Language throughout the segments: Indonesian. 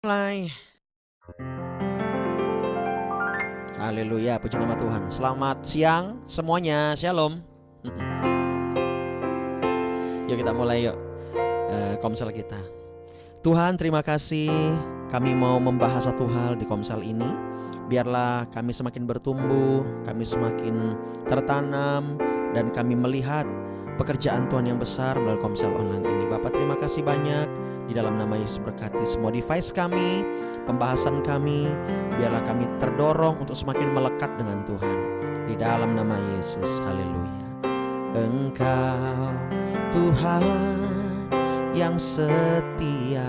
Mulai. Haleluya, puji nama Tuhan. Selamat siang semuanya, shalom. Yuk kita mulai yuk komsel kita. Tuhan terima kasih, kami mau membahas satu hal di komsel ini. Biarlah kami semakin bertumbuh, kami semakin tertanam, dan kami melihat pekerjaan Tuhan yang besar melalui komsel online ini. Bapak terima kasih banyak, di dalam nama Yesus berkati semua device kami, pembahasan kami. Biarlah kami terdorong untuk semakin melekat dengan Tuhan. Di dalam nama Yesus, haleluya. Engkau Tuhan yang setia,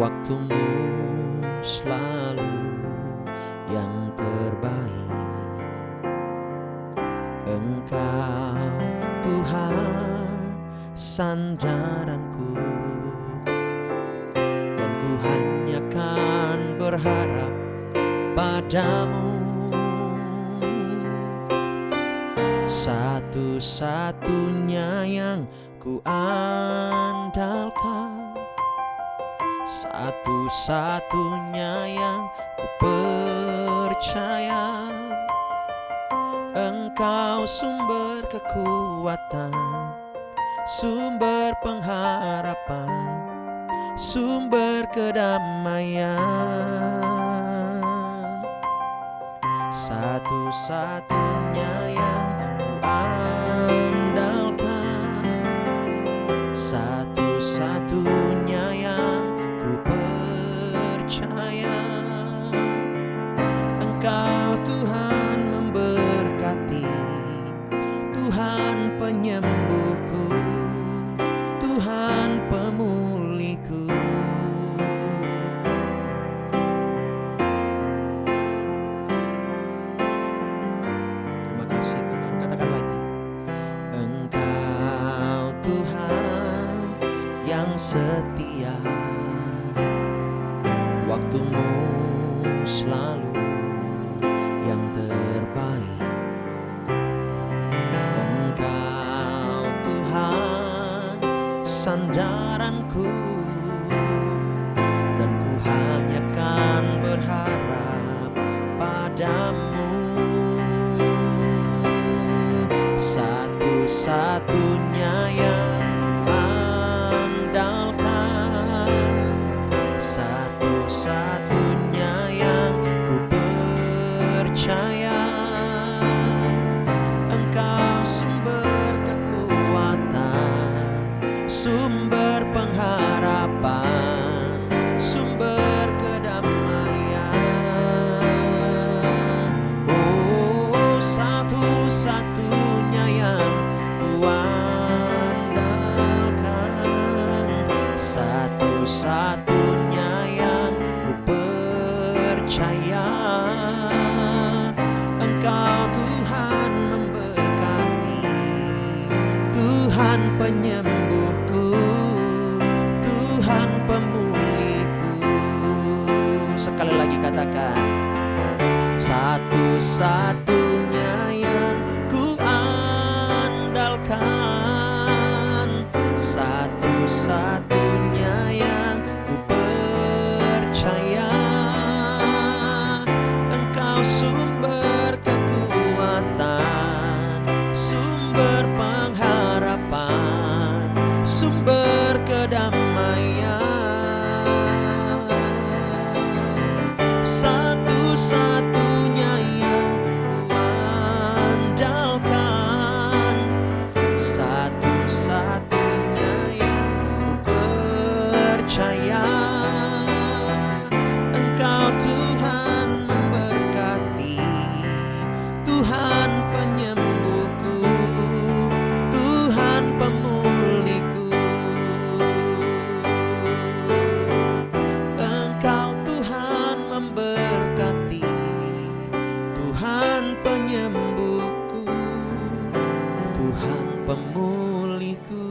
waktumu selalu yang terbaik. Engkau Tuhan sandaranku, dan ku hanya kan berharap padamu. Satu-satunya yang ku andalkan, satu-satunya yang ku percaya. Engkau sumber kekuatan, sumber pengharapan, sumber kedamaian. Satu-satunya yang ku andalkan, satu-satunya yang ku percaya. Engkau Tuhan memberkati, Tuhan penyembuhku, Tuhan pemulihku. Terima kasih Tuhan. Katakan lagi. Engkau Tuhan yang setia, waktumu selalu yang terbaik. Engkau Tuhan sandaranku, dan ku hanya kan berharap padamu. Satu-satunya yang ku andalkan, satu-satunya yang ku percaya. Engkau sumber kekuatan, sumber pengharapan, sumber kedamaian. Oh, satu-satunya yang ku andalkan, satu-satunya yang ku percaya. Engkau Tuhan memberkati, Tuhan penyembuhku, Tuhan pemulihku. Sekali lagi katakan, satu-satunya yang ku andalkan, satu-satunya yang ku percaya. Engkau sumber kekuatan, sumber pengharapan, sumber kedamaian. Satu-satunya yang ku andalkan, satu-satunya yang ku percaya. Engkau Tuhan memberkati, Tuhan penyembuhku, Tuhan pemulihku. Engkau Tuhan memberkati, Tuhan penyembuhku, Tuhan pemulihku.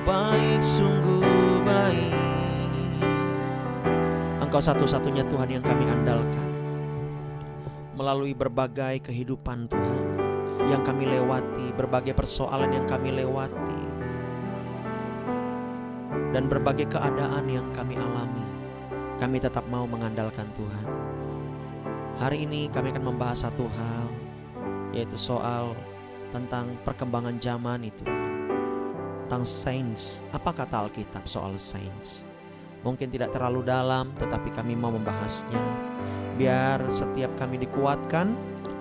baik, sungguh baik. Engkau satu-satunya Tuhan yang kami andalkan. Melalui berbagai kehidupan Tuhan yang kami lewati, berbagai persoalan yang kami lewati, dan berbagai keadaan yang kami alami, kami tetap mau mengandalkan Tuhan. Hari ini kami akan membahas satu hal, yaitu soal tentang perkembangan zaman itu, tentang sains. Apa kata Alkitab soal sains? Mungkin tidak terlalu dalam, tetapi kami mau membahasnya, biar setiap kami dikuatkan,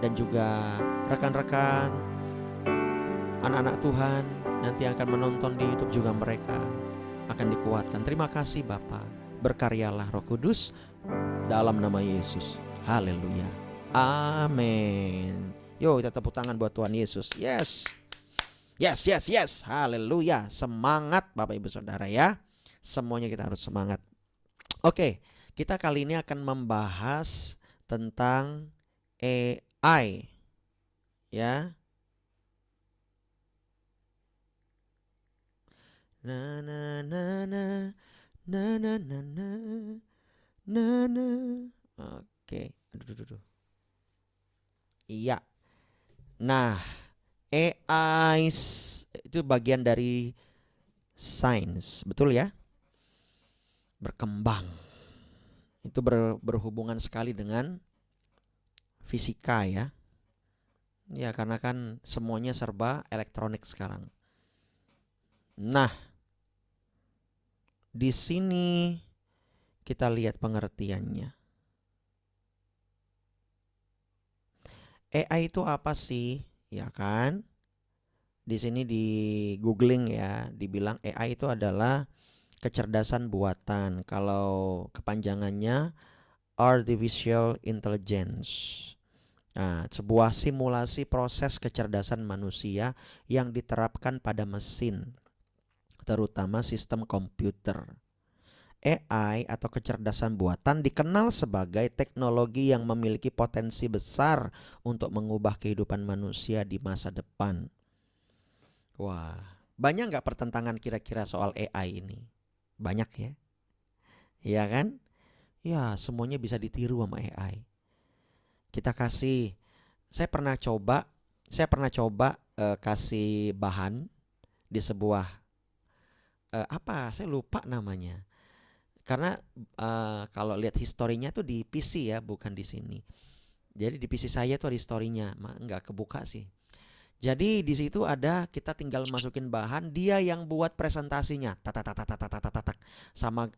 dan juga rekan-rekan anak-anak Tuhan nanti akan menonton di YouTube juga, mereka akan dikuatkan. Terima kasih Bapa, berkaryalah Roh Kudus dalam nama Yesus. Haleluya, amin. Yuk kita tepuk tangan buat Tuhan Yesus. Yes, yes, yes, yes. Haleluya. Semangat Bapak Ibu Saudara ya. Semuanya kita harus semangat. Oke, kita kali ini akan membahas tentang AI ya. Na na na na na na na na na na. Oke, aduh. Iya. Nah, AI itu bagian dari sains, betul ya? Berkembang. Itu berhubungan sekali dengan fisika ya. Ya, karena kan semuanya serba elektronik sekarang. Nah, di sini kita lihat pengertiannya. AI itu apa sih? Ya kan? Di sini di googling ya, dibilang AI itu adalah kecerdasan buatan. Kalau kepanjangannya Artificial Intelligence. Nah, sebuah simulasi proses kecerdasan manusia yang diterapkan pada mesin, terutama sistem komputer. AI atau kecerdasan buatan dikenal sebagai teknologi yang memiliki potensi besar untuk mengubah kehidupan manusia di masa depan. Wah, banyak nggak pertentangan kira-kira soal AI ini? Banyak ya, iya kan? Ya, semuanya bisa ditiru sama AI. Saya pernah coba kasih bahan di sebuah saya lupa namanya. Karena kalau lihat historinya tuh di PC ya, bukan di sini. Jadi di PC saya tuh ada historinya, nggak kebuka sih. Jadi di situ ada, kita tinggal masukin bahan, dia yang buat presentasinya,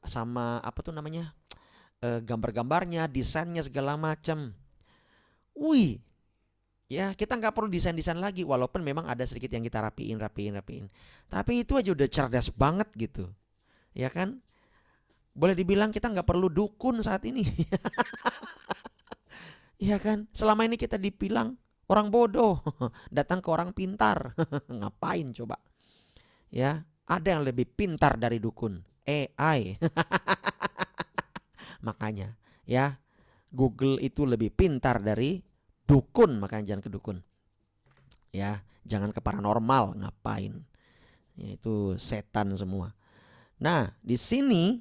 sama apa tuh namanya, gambar-gambarnya, desainnya segala macam. Wih, ya kita nggak perlu desain lagi, walaupun memang ada sedikit yang kita rapiin. Tapi itu aja udah cerdas banget gitu, ya kan? Boleh dibilang kita nggak perlu dukun saat ini, ya kan? Selama ini kita dibilang orang bodoh, datang ke orang pintar. Ngapain coba? Ya, ada yang lebih pintar dari dukun, AI. Makanya ya, Google itu lebih pintar dari dukun, makanya jangan ke dukun. Ya, jangan ke paranormal, ngapain? Ya, itu setan semua. Nah, di sini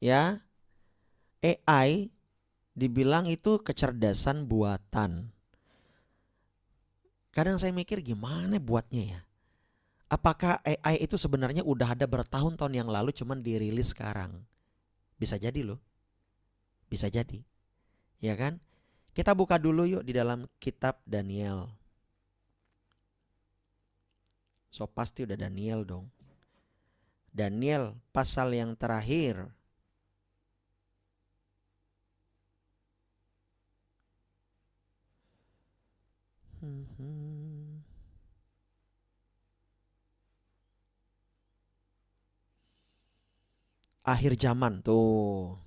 ya, AI dibilang itu kecerdasan buatan. Kadang saya mikir gimana buatnya ya? Apakah AI itu sebenarnya udah ada bertahun-tahun yang lalu, cuman dirilis sekarang? Bisa jadi loh. Bisa jadi. Ya kan? Kita buka dulu yuk di dalam kitab Daniel. So pasti udah Daniel dong. Daniel pasal yang terakhir. Akhir zaman tuh.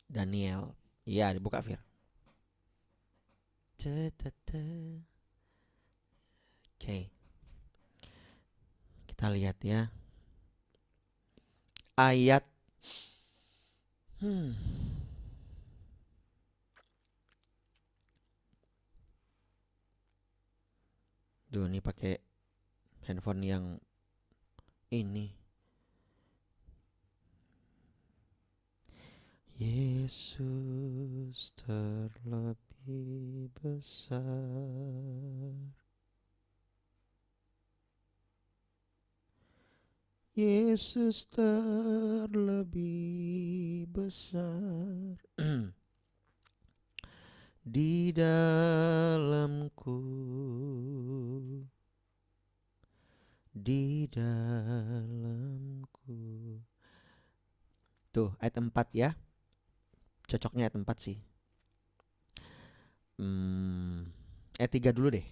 Daniel. Iya, dibuka Fir. Oke. Kita lihat ya. Ayat Duh, ini pakai handphone yang ini. Yesus terlebih besar. Yesus terlebih besar di dalamku, di dalamku. Tuh ayat 4 ya. Cocoknya ayat 4 sih. Ayat 3 dulu deh.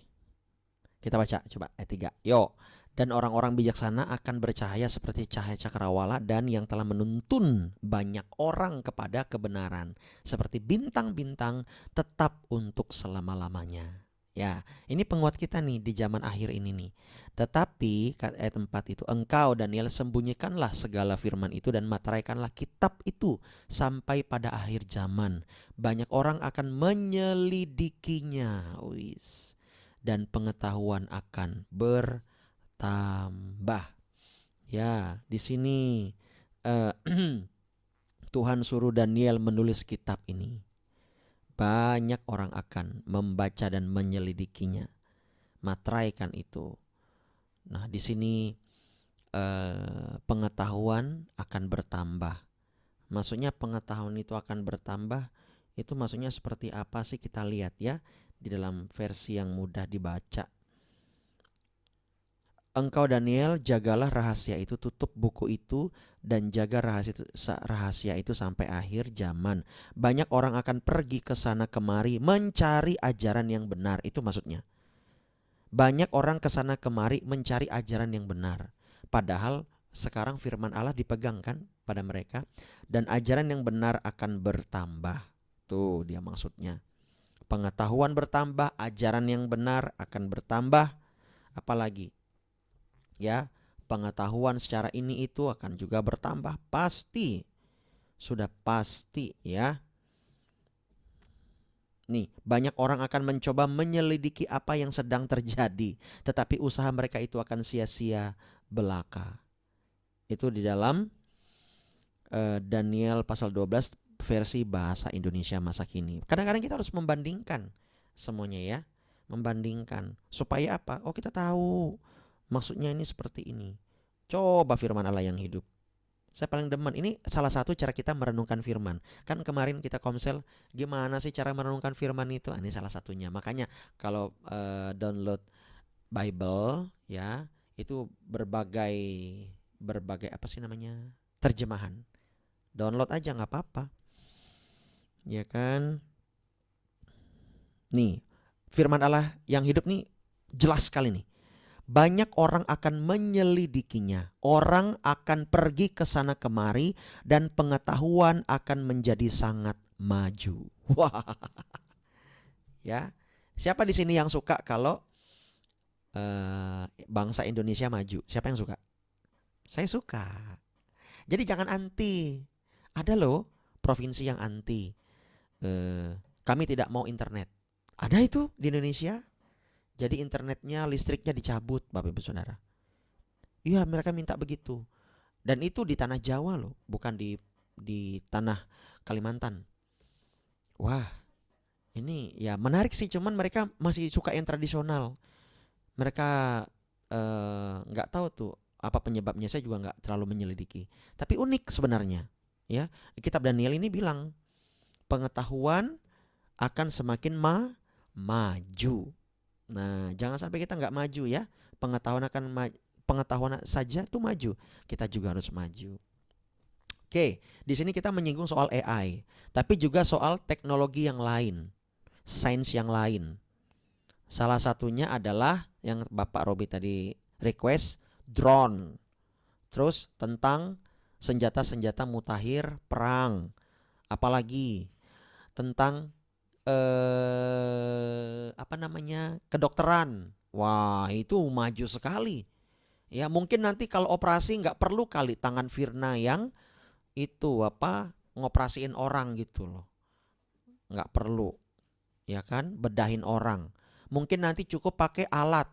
Kita baca coba ayat 3. Yo. Dan orang-orang bijaksana akan bercahaya seperti cahaya cakrawala, dan yang telah menuntun banyak orang kepada kebenaran seperti bintang-bintang tetap untuk selama-lamanya. Ya, ini penguat kita nih di zaman akhir ini nih. Tetapi ayat 4 itu, engkau Daniel sembunyikanlah segala firman itu dan materaikanlah kitab itu sampai pada akhir zaman. Banyak orang akan menyelidikinya. Wis. Dan pengetahuan akan bertambah. Ya, di sini Tuhan suruh Daniel menulis kitab ini. Banyak orang akan membaca dan menyelidikinya, materaikan itu. Nah, di sini pengetahuan akan bertambah. Maksudnya pengetahuan itu akan bertambah, itu maksudnya seperti apa sih, kita lihat ya di dalam versi yang mudah dibaca. Engkau Daniel jagalah rahasia itu, tutup buku itu dan jaga rahasia itu sampai akhir zaman. Banyak orang akan pergi ke sana kemari mencari ajaran yang benar. Itu maksudnya. Banyak orang ke sana kemari mencari ajaran yang benar. Padahal sekarang firman Allah dipegang kan pada mereka, dan ajaran yang benar akan bertambah. Tuh dia maksudnya. Pengetahuan bertambah, ajaran yang benar akan bertambah. Apalagi? Ya, pengetahuan secara ini itu akan juga bertambah, pasti. Sudah pasti ya. Nih, banyak orang akan mencoba menyelidiki apa yang sedang terjadi, tetapi usaha mereka itu akan sia-sia belaka. Itu di dalam Daniel pasal 12 versi bahasa Indonesia masa kini. Kadang-kadang kita harus membandingkan semuanya ya. Membandingkan. Supaya apa? Oh, kita tahu maksudnya ini seperti ini. Coba firman Allah yang hidup. Saya paling demen. Ini salah satu cara kita merenungkan firman. Kan kemarin kita komsel, gimana sih cara merenungkan firman itu? Ini salah satunya. Makanya kalau download Bible ya, itu berbagai apa sih namanya? Terjemahan. Download aja nggak apa-apa. Ya kan? Nih, firman Allah yang hidup nih jelas sekali nih. Banyak orang akan menyelidikinya. Orang akan pergi ke sana kemari dan pengetahuan akan menjadi sangat maju. Wah. Ya. Siapa di sini yang suka kalau bangsa Indonesia maju? Siapa yang suka? Saya suka. Jadi jangan anti. Ada loh provinsi yang anti. Kami tidak mau internet. Ada itu di Indonesia. Jadi internetnya, listriknya dicabut, Bapak Ibu Saudara. Iya, mereka minta begitu. Dan itu di tanah Jawa loh, bukan di tanah Kalimantan. Wah, ini ya menarik sih, cuman mereka masih suka yang tradisional. Mereka nggak tahu tuh apa penyebabnya, saya juga nggak terlalu menyelidiki. Tapi unik sebenarnya. Ya, kitab Daniel ini bilang pengetahuan akan semakin maju. Nah, jangan sampai kita nggak maju ya. Pengetahuan saja tuh maju. Kita juga harus maju. Oke, di sini kita menyinggung soal AI, tapi juga soal teknologi yang lain, sains yang lain. Salah satunya adalah yang Bapak Robi tadi request, drone. Terus tentang senjata-senjata mutakhir perang. Apalagi tentang kedokteran. Wah, itu maju sekali. Ya, mungkin nanti kalau operasi nggak perlu kali tangan Firna yang itu ngoperasiin orang gitu loh. Nggak perlu. Ya kan, bedahin orang. Mungkin nanti cukup pakai alat.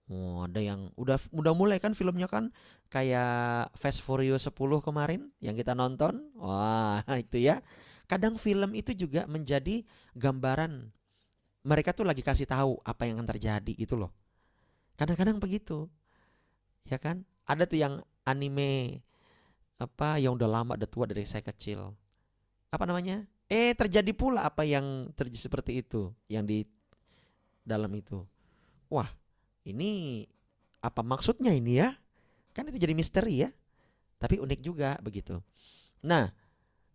Oh, ada yang udah mulai kan filmnya kan kayak Fast Furious 10 kemarin yang kita nonton. Wah, itu ya. Kadang film itu juga menjadi gambaran mereka tuh lagi kasih tahu apa yang akan terjadi gitu loh. Kadang-kadang begitu, ya kan? Ada tuh yang anime apa yang udah lama, udah tua dari saya kecil. Apa namanya? Terjadi pula apa yang terjadi seperti itu yang di dalam itu. Wah, ini apa maksudnya ini ya? Kan itu jadi misteri ya, tapi unik juga begitu. Nah,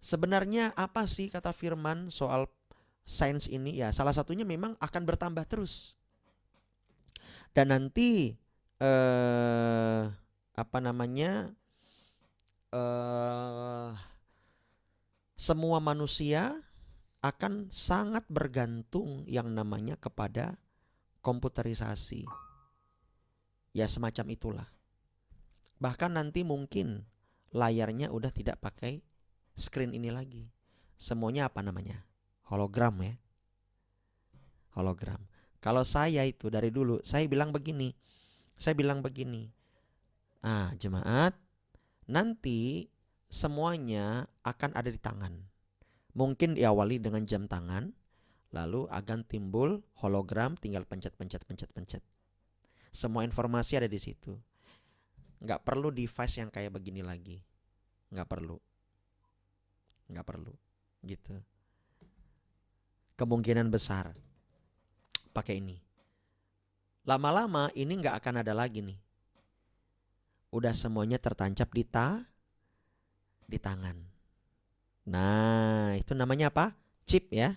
sebenarnya apa sih kata firman soal sains ini? Ya, salah satunya memang akan bertambah terus. Dan nanti apa namanya? eh Semua manusia akan sangat bergantung yang namanya kepada komputerisasi. Ya, semacam itulah. Bahkan nanti mungkin layarnya udah tidak pakai screen ini lagi. Semuanya apa namanya? Hologram ya. Hologram. Kalau saya itu dari dulu saya bilang begini. Saya bilang begini. Jemaat, nanti semuanya akan ada di tangan. Mungkin diawali dengan jam tangan, lalu akan timbul hologram, tinggal pencet. Semua informasi ada di situ. Nggak perlu device yang kayak begini lagi. Nggak perlu. Gitu. Kemungkinan besar pakai ini. Lama-lama ini nggak akan ada lagi nih. Udah semuanya tertancap di tangan. Nah, itu namanya apa? Chip ya.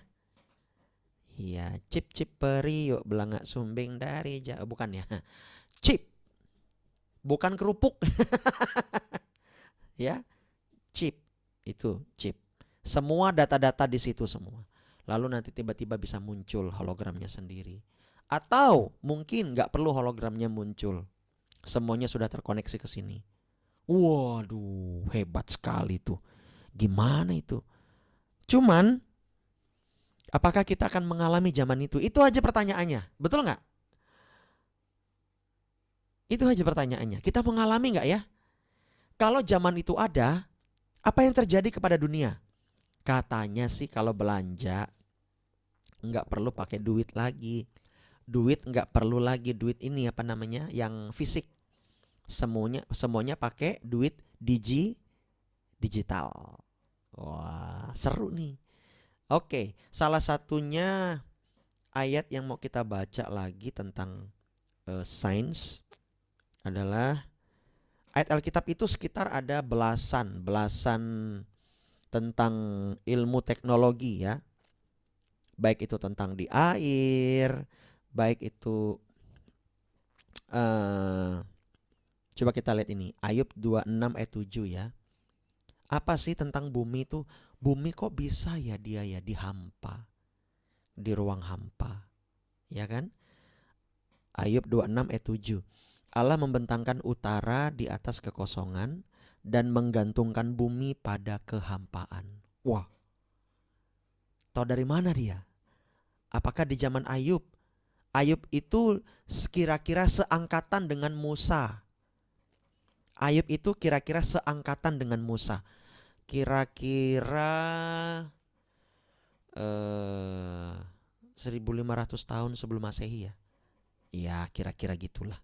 Iya, chip periuk belangak sumbing dari jauh. Bukan ya. Chip. Bukan kerupuk. Ya, chip. Itu chip. Semua data-data di situ semua. Lalu nanti tiba-tiba bisa muncul hologramnya sendiri. Atau mungkin nggak perlu hologramnya muncul. Semuanya sudah terkoneksi ke sini. Waduh, hebat sekali tuh. Gimana itu? Cuman, apakah kita akan mengalami zaman itu? Itu aja pertanyaannya. Betul nggak? Itu aja pertanyaannya. Kita mengalami nggak ya? Kalau zaman itu ada, apa yang terjadi kepada dunia? Katanya sih kalau belanja nggak perlu pakai duit lagi. Duit nggak perlu lagi, duit ini apa namanya, yang fisik. Semuanya pakai duit digital. Wah, seru nih. Oke, salah satunya ayat yang mau kita baca lagi tentang sains adalah ayat Alkitab itu sekitar ada belasan tentang ilmu teknologi ya. Baik itu tentang di air, baik itu coba kita lihat ini, Ayub 26 ayat 7 ya. Apa sih tentang bumi itu? Bumi kok bisa ya dia ya dihampa, di ruang hampa. Ya kan? Ayub 26 ayat 7. Allah membentangkan utara di atas kekosongan dan menggantungkan bumi pada kehampaan. Wah. Tahu dari mana dia? Apakah di zaman Ayub? Ayub itu kira-kira seangkatan dengan Musa. Ayub itu kira-kira seangkatan dengan Musa. Kira-kira 1500 tahun sebelum Masehi ya. Ya, kira-kira gitulah.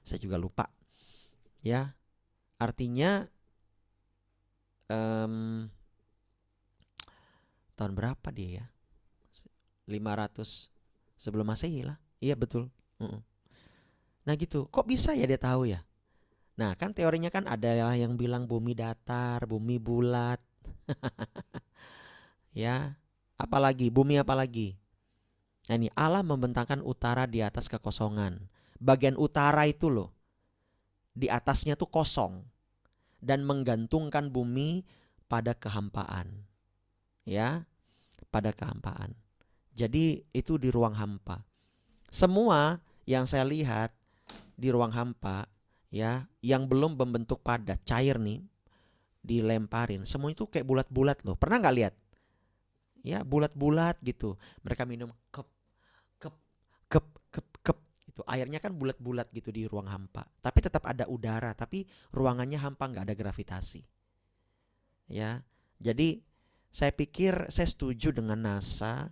Saya juga lupa. Ya. Artinya tahun berapa dia ya? 500 sebelum Masehi lah. Iya betul. Nah gitu. Kok bisa ya dia tahu ya? Nah kan teorinya kan ada yang bilang bumi datar, bumi bulat. Ya. Apalagi? Bumi apalagi? Nah ini Allah membentangkan utara di atas kekosongan. Bagian utara itu loh, di atasnya tuh kosong. Dan menggantungkan bumi pada kehampaan. Ya, pada kehampaan. Jadi itu di ruang hampa. Semua yang saya lihat di ruang hampa ya, yang belum membentuk padat, cair nih, dilemparin. Semua itu kayak bulat-bulat loh. Pernah nggak lihat? Ya, bulat-bulat gitu. Mereka minum kep gitu. Airnya kan bulat-bulat gitu di ruang hampa, tapi tetap ada udara, tapi ruangannya hampa, nggak ada gravitasi. Ya, jadi saya pikir saya setuju dengan NASA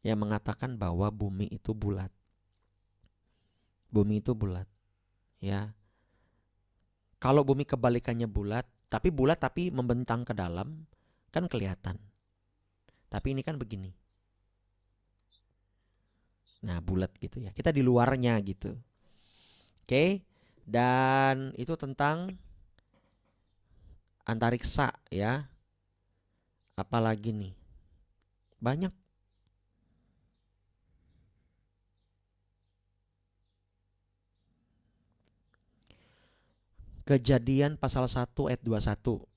yang mengatakan bahwa bumi itu bulat. Bumi itu bulat, ya. Kalau bumi kebalikannya bulat tapi membentang ke dalam, kan kelihatan. Tapi ini kan begini. Nah, bulat gitu ya. Kita di luarnya gitu. Oke. Dan itu tentang antariksa ya. Apalagi nih? Banyak. Kejadian pasal 1 ayat 21.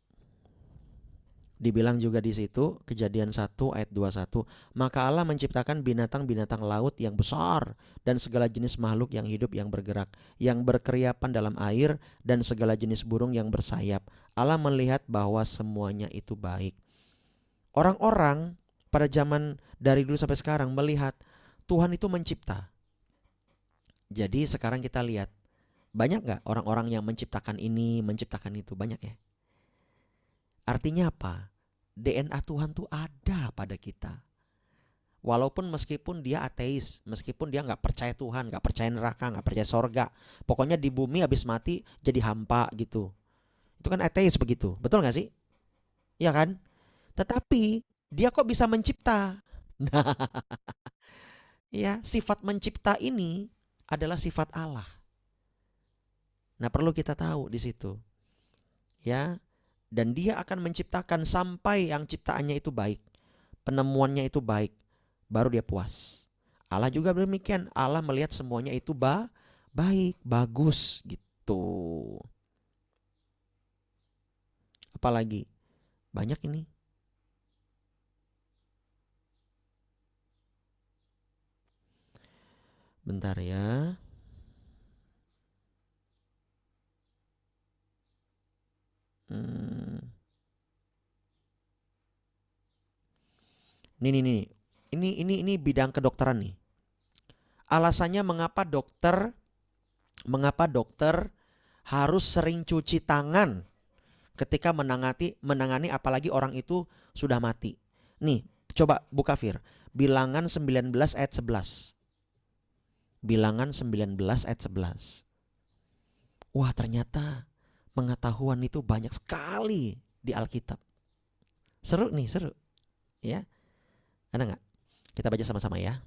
Dibilang juga di situ, Kejadian 1 ayat 21. Maka Allah menciptakan binatang-binatang laut yang besar dan segala jenis makhluk yang hidup yang bergerak, yang berkeriapan dalam air, dan segala jenis burung yang bersayap. Allah melihat bahwa semuanya itu baik. Orang-orang pada zaman dari dulu sampai sekarang melihat Tuhan itu mencipta. Jadi sekarang kita lihat, banyak gak orang-orang yang menciptakan ini, menciptakan itu? Banyak ya. Artinya apa? DNA Tuhan tuh ada pada kita. Walaupun meskipun dia ateis, meskipun dia gak percaya Tuhan, gak percaya neraka, gak percaya sorga, pokoknya di bumi habis mati jadi hampa gitu. Itu kan ateis begitu, betul gak sih? Iya kan? Tetapi dia kok bisa mencipta? Nah, ya, sifat mencipta ini adalah sifat Allah. Nah, perlu kita tahu di situ. Ya, dan dia akan menciptakan sampai yang ciptaannya itu baik, penemuannya itu baik, baru dia puas. Allah juga demikian. Allah melihat semuanya itu baik, bagus gitu. Apalagi? Banyak ini. Bentar ya. Nih. Ini bidang kedokteran nih. Alasannya mengapa dokter harus sering cuci tangan ketika menangani apalagi orang itu sudah mati. Nih, coba buka Fir. Bilangan 19 ayat 11. Bilangan 19 ayat 11. Wah, ternyata pengetahuan itu banyak sekali di Alkitab. Seru nih, seru. Ya. Ada nggak? Kita baca sama-sama ya.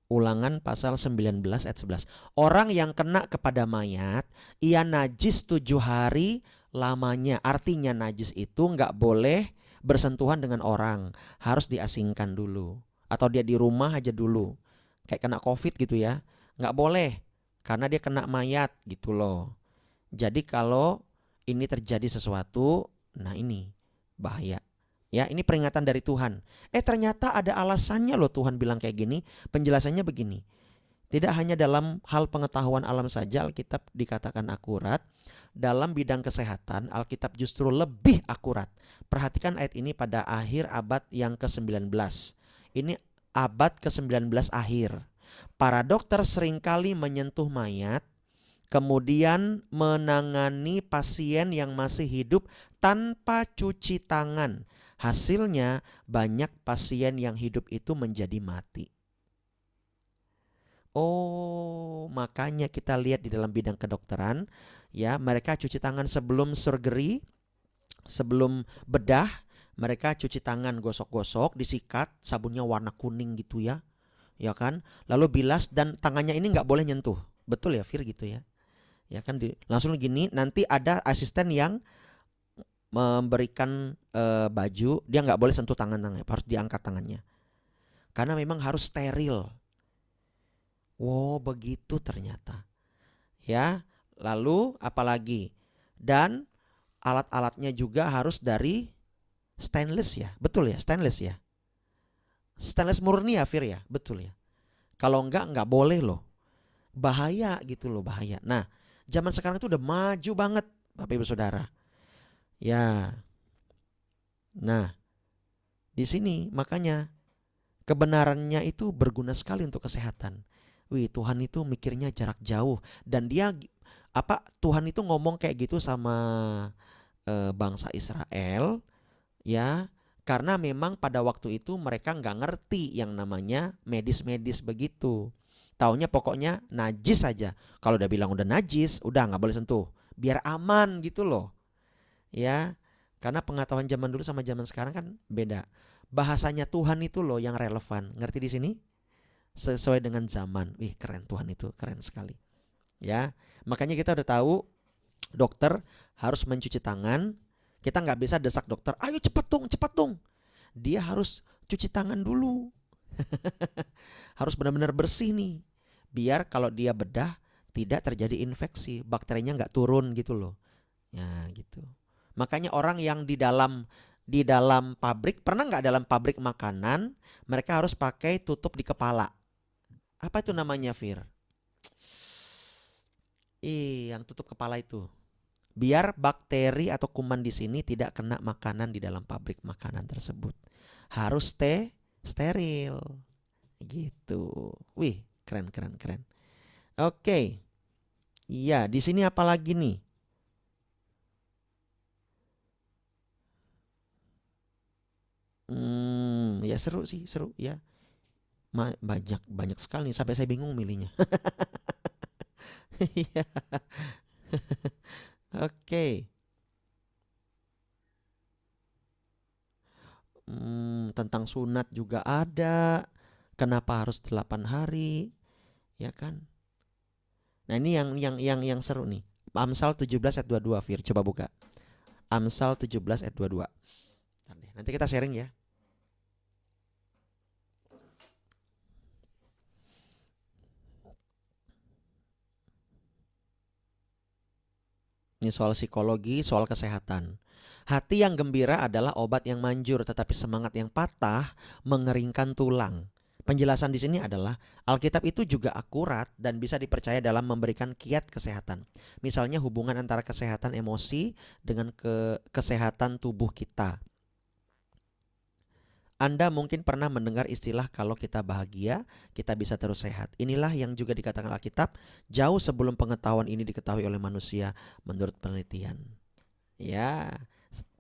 Ulangan pasal 19 ayat 11. Orang yang kena kepada mayat, ia najis 7 hari lamanya. Artinya najis itu nggak boleh bersentuhan dengan orang. Harus diasingkan dulu. Atau dia di rumah aja dulu. Kayak kena COVID gitu ya. Nggak boleh. Karena dia kena mayat gitu loh. Jadi kalau ini terjadi sesuatu, nah ini bahaya. Ya, ini peringatan dari Tuhan. Ternyata ada alasannya loh Tuhan bilang kayak gini. Penjelasannya begini. Tidak hanya dalam hal pengetahuan alam saja Alkitab dikatakan akurat. Dalam bidang kesehatan Alkitab justru lebih akurat. Perhatikan ayat ini pada akhir abad yang ke-19. Ini abad ke-19 akhir. Para dokter seringkali menyentuh mayat, kemudian menangani pasien yang masih hidup tanpa cuci tangan. Hasilnya banyak pasien yang hidup itu menjadi mati. Oh, makanya kita lihat di dalam bidang kedokteran, ya, mereka cuci tangan sebelum surgery, sebelum bedah, mereka cuci tangan, gosok-gosok, disikat, sabunnya warna kuning gitu ya. Ya kan? Lalu bilas dan tangannya ini nggak boleh nyentuh. Betul ya, Fir gitu ya. Ya kan langsung gini, nanti ada asisten yang memberikan baju, dia nggak boleh sentuh tangannya, harus diangkat tangannya. Karena memang harus steril. Wow, begitu ternyata. Ya, lalu apalagi? Dan alat-alatnya juga harus dari stainless ya. Betul ya, stainless ya. Stainless murni ya, Fir ya. Betul ya. Kalau nggak boleh loh. Bahaya gitu loh, bahaya. Nah, zaman sekarang itu udah maju banget, Bapak Ibu Saudara. Ya. Nah, di sini makanya kebenarannya itu berguna sekali untuk kesehatan. Wih, Tuhan itu mikirnya jarak jauh, dan Tuhan itu ngomong kayak gitu sama bangsa Israel, ya, karena memang pada waktu itu mereka nggak ngerti yang namanya medis-medis begitu. Taunya pokoknya najis saja. Kalau udah bilang udah najis, udah nggak boleh sentuh, biar aman gitu loh, ya. Karena pengetahuan zaman dulu sama zaman sekarang kan beda. Bahasanya Tuhan itu loh yang relevan. Ngerti di sini? Sesuai dengan zaman. Wih, keren, Tuhan itu keren sekali. Ya, makanya kita udah tahu dokter harus mencuci tangan. Kita nggak bisa desak dokter, ayo cepet dong, cepet dong. Dia harus cuci tangan dulu. Harus benar-benar bersih nih, biar kalau dia bedah tidak terjadi infeksi, bakterinya nggak turun gitu loh. Ya gitu. Makanya orang yang di dalam pabrik, pernah nggak dalam pabrik makanan mereka harus pakai tutup di kepala? Apa itu namanya, Fir? Yang tutup kepala itu. Biar bakteri atau kuman di sini tidak kena makanan di dalam pabrik makanan tersebut. Harus steril. Gitu. Wih, keren keren keren. Oke. Iya, di sini apa lagi nih? Ya seru sih, seru ya. Banyak banyak sekali nih, sampai saya bingung milihnya. Iya. Oke. Tentang sunat juga ada. Kenapa harus 8 hari? Ya kan? Nah, ini yang seru nih. Amsal 17 ayat 22, Fir. Coba buka. Amsal 17 ayat 22. Nanti kita sharing ya. Ini soal psikologi, soal kesehatan. Hati yang gembira adalah obat yang manjur, tetapi semangat yang patah mengeringkan tulang. Penjelasan di sini adalah Alkitab itu juga akurat dan bisa dipercaya dalam memberikan kiat kesehatan. Misalnya hubungan antara kesehatan emosi dengan kesehatan tubuh kita. Anda mungkin pernah mendengar istilah kalau kita bahagia, kita bisa terus sehat. Inilah yang juga dikatakan Alkitab jauh sebelum pengetahuan ini diketahui oleh manusia menurut penelitian. Ya,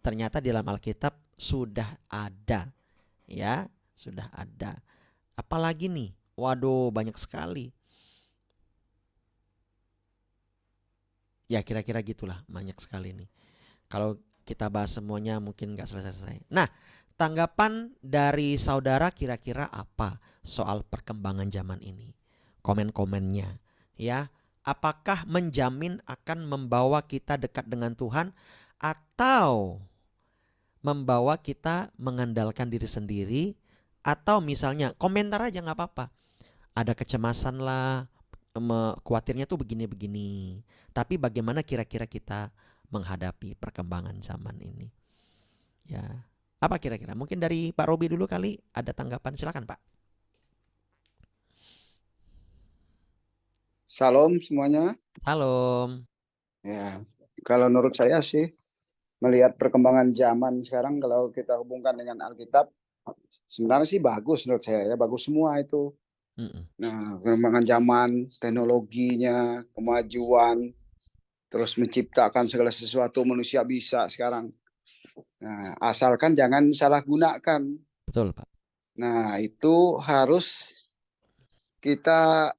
ternyata di dalam Alkitab sudah ada, ya, sudah ada. Apalagi nih? Waduh, banyak sekali. Ya, kira-kira gitulah, banyak sekali nih. Kalau kita bahas semuanya mungkin nggak selesai-selesai. Nah, tanggapan dari saudara kira-kira apa soal perkembangan zaman ini? Komen-komennya, ya. Apakah menjamin akan membawa kita dekat dengan Tuhan, atau membawa kita mengandalkan diri sendiri, atau misalnya komentar aja nggak apa-apa. Ada kecemasan lah, khawatirnya tuh begini-begini. Tapi bagaimana kira-kira kita menghadapi perkembangan zaman ini? Ya, apa kira-kira? Mungkin dari Pak Robi dulu kali, ada tanggapan, silakan Pak. Salam semuanya. Halo. Ya, kalau menurut saya sih melihat perkembangan zaman sekarang kalau kita hubungkan dengan Alkitab, sebenarnya sih bagus menurut saya ya, bagus semua itu. Mm-mm. Nah, perkembangan zaman, teknologinya, kemajuan, terus menciptakan segala sesuatu manusia bisa sekarang. Nah, asalkan jangan salah gunakan. Betul Pak. Nah, itu harus kita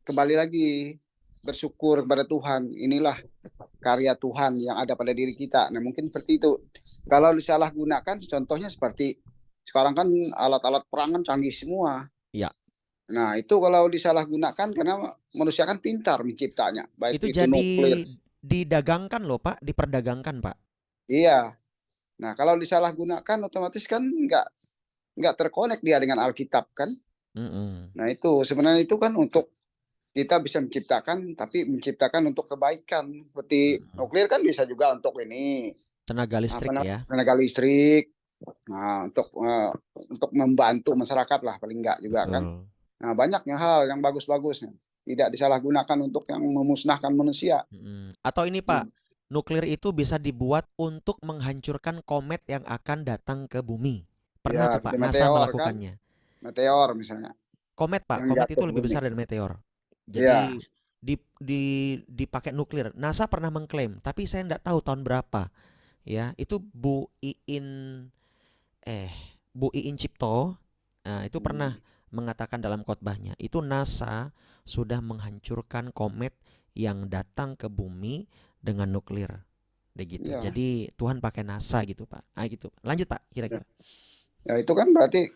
kembali lagi bersyukur kepada Tuhan. Inilah karya Tuhan yang ada pada diri kita. Nah, mungkin seperti itu. Kalau disalahgunakan, contohnya seperti sekarang kan alat-alat perang kan canggih semua. Ya. Nah, itu kalau disalahgunakan karena manusia kan pintar menciptanya, baik Itu itu jadi nuklir. didagangkan loh Pak, diperdagangkan Pak. Iya. Nah, kalau disalahgunakan otomatis kan nggak terkonek dia dengan Alkitab kan. Mm-mm. Nah, itu sebenarnya itu kan untuk kita bisa menciptakan, tapi menciptakan untuk kebaikan. Seperti Mm-mm. nuklir kan bisa juga untuk ini Tenaga apa listrik namanya ya. tenaga listrik. Nah, untuk membantu masyarakat lah paling enggak juga kan. Betul. Nah, banyaknya hal yang bagus-bagusnya. Tidak disalahgunakan untuk yang memusnahkan manusia. Atau ini Pak, nuklir itu bisa dibuat untuk menghancurkan komet yang akan datang ke bumi. Pernah Ya, tuh seperti Pak NASA meteor kan. melakukannya. Meteor misalnya. Komet, Pak. yang Komet jatuh itu ke lebih bumi. besar dari meteor. Ya, Jadi dipakai nuklir. NASA pernah mengklaim, tapi saya nggak tahu tahun berapa. Ya, itu eh Bu Iin Cipto, itu pernah mengatakan dalam khotbahnya, itu NASA sudah menghancurkan komet yang datang ke bumi dengan nuklir. Deh gitu. ya, Jadi Tuhan pakai NASA gitu, Pak. Gitu. Lanjut, Pak, ya. kira-kira. Ya, itu kan berarti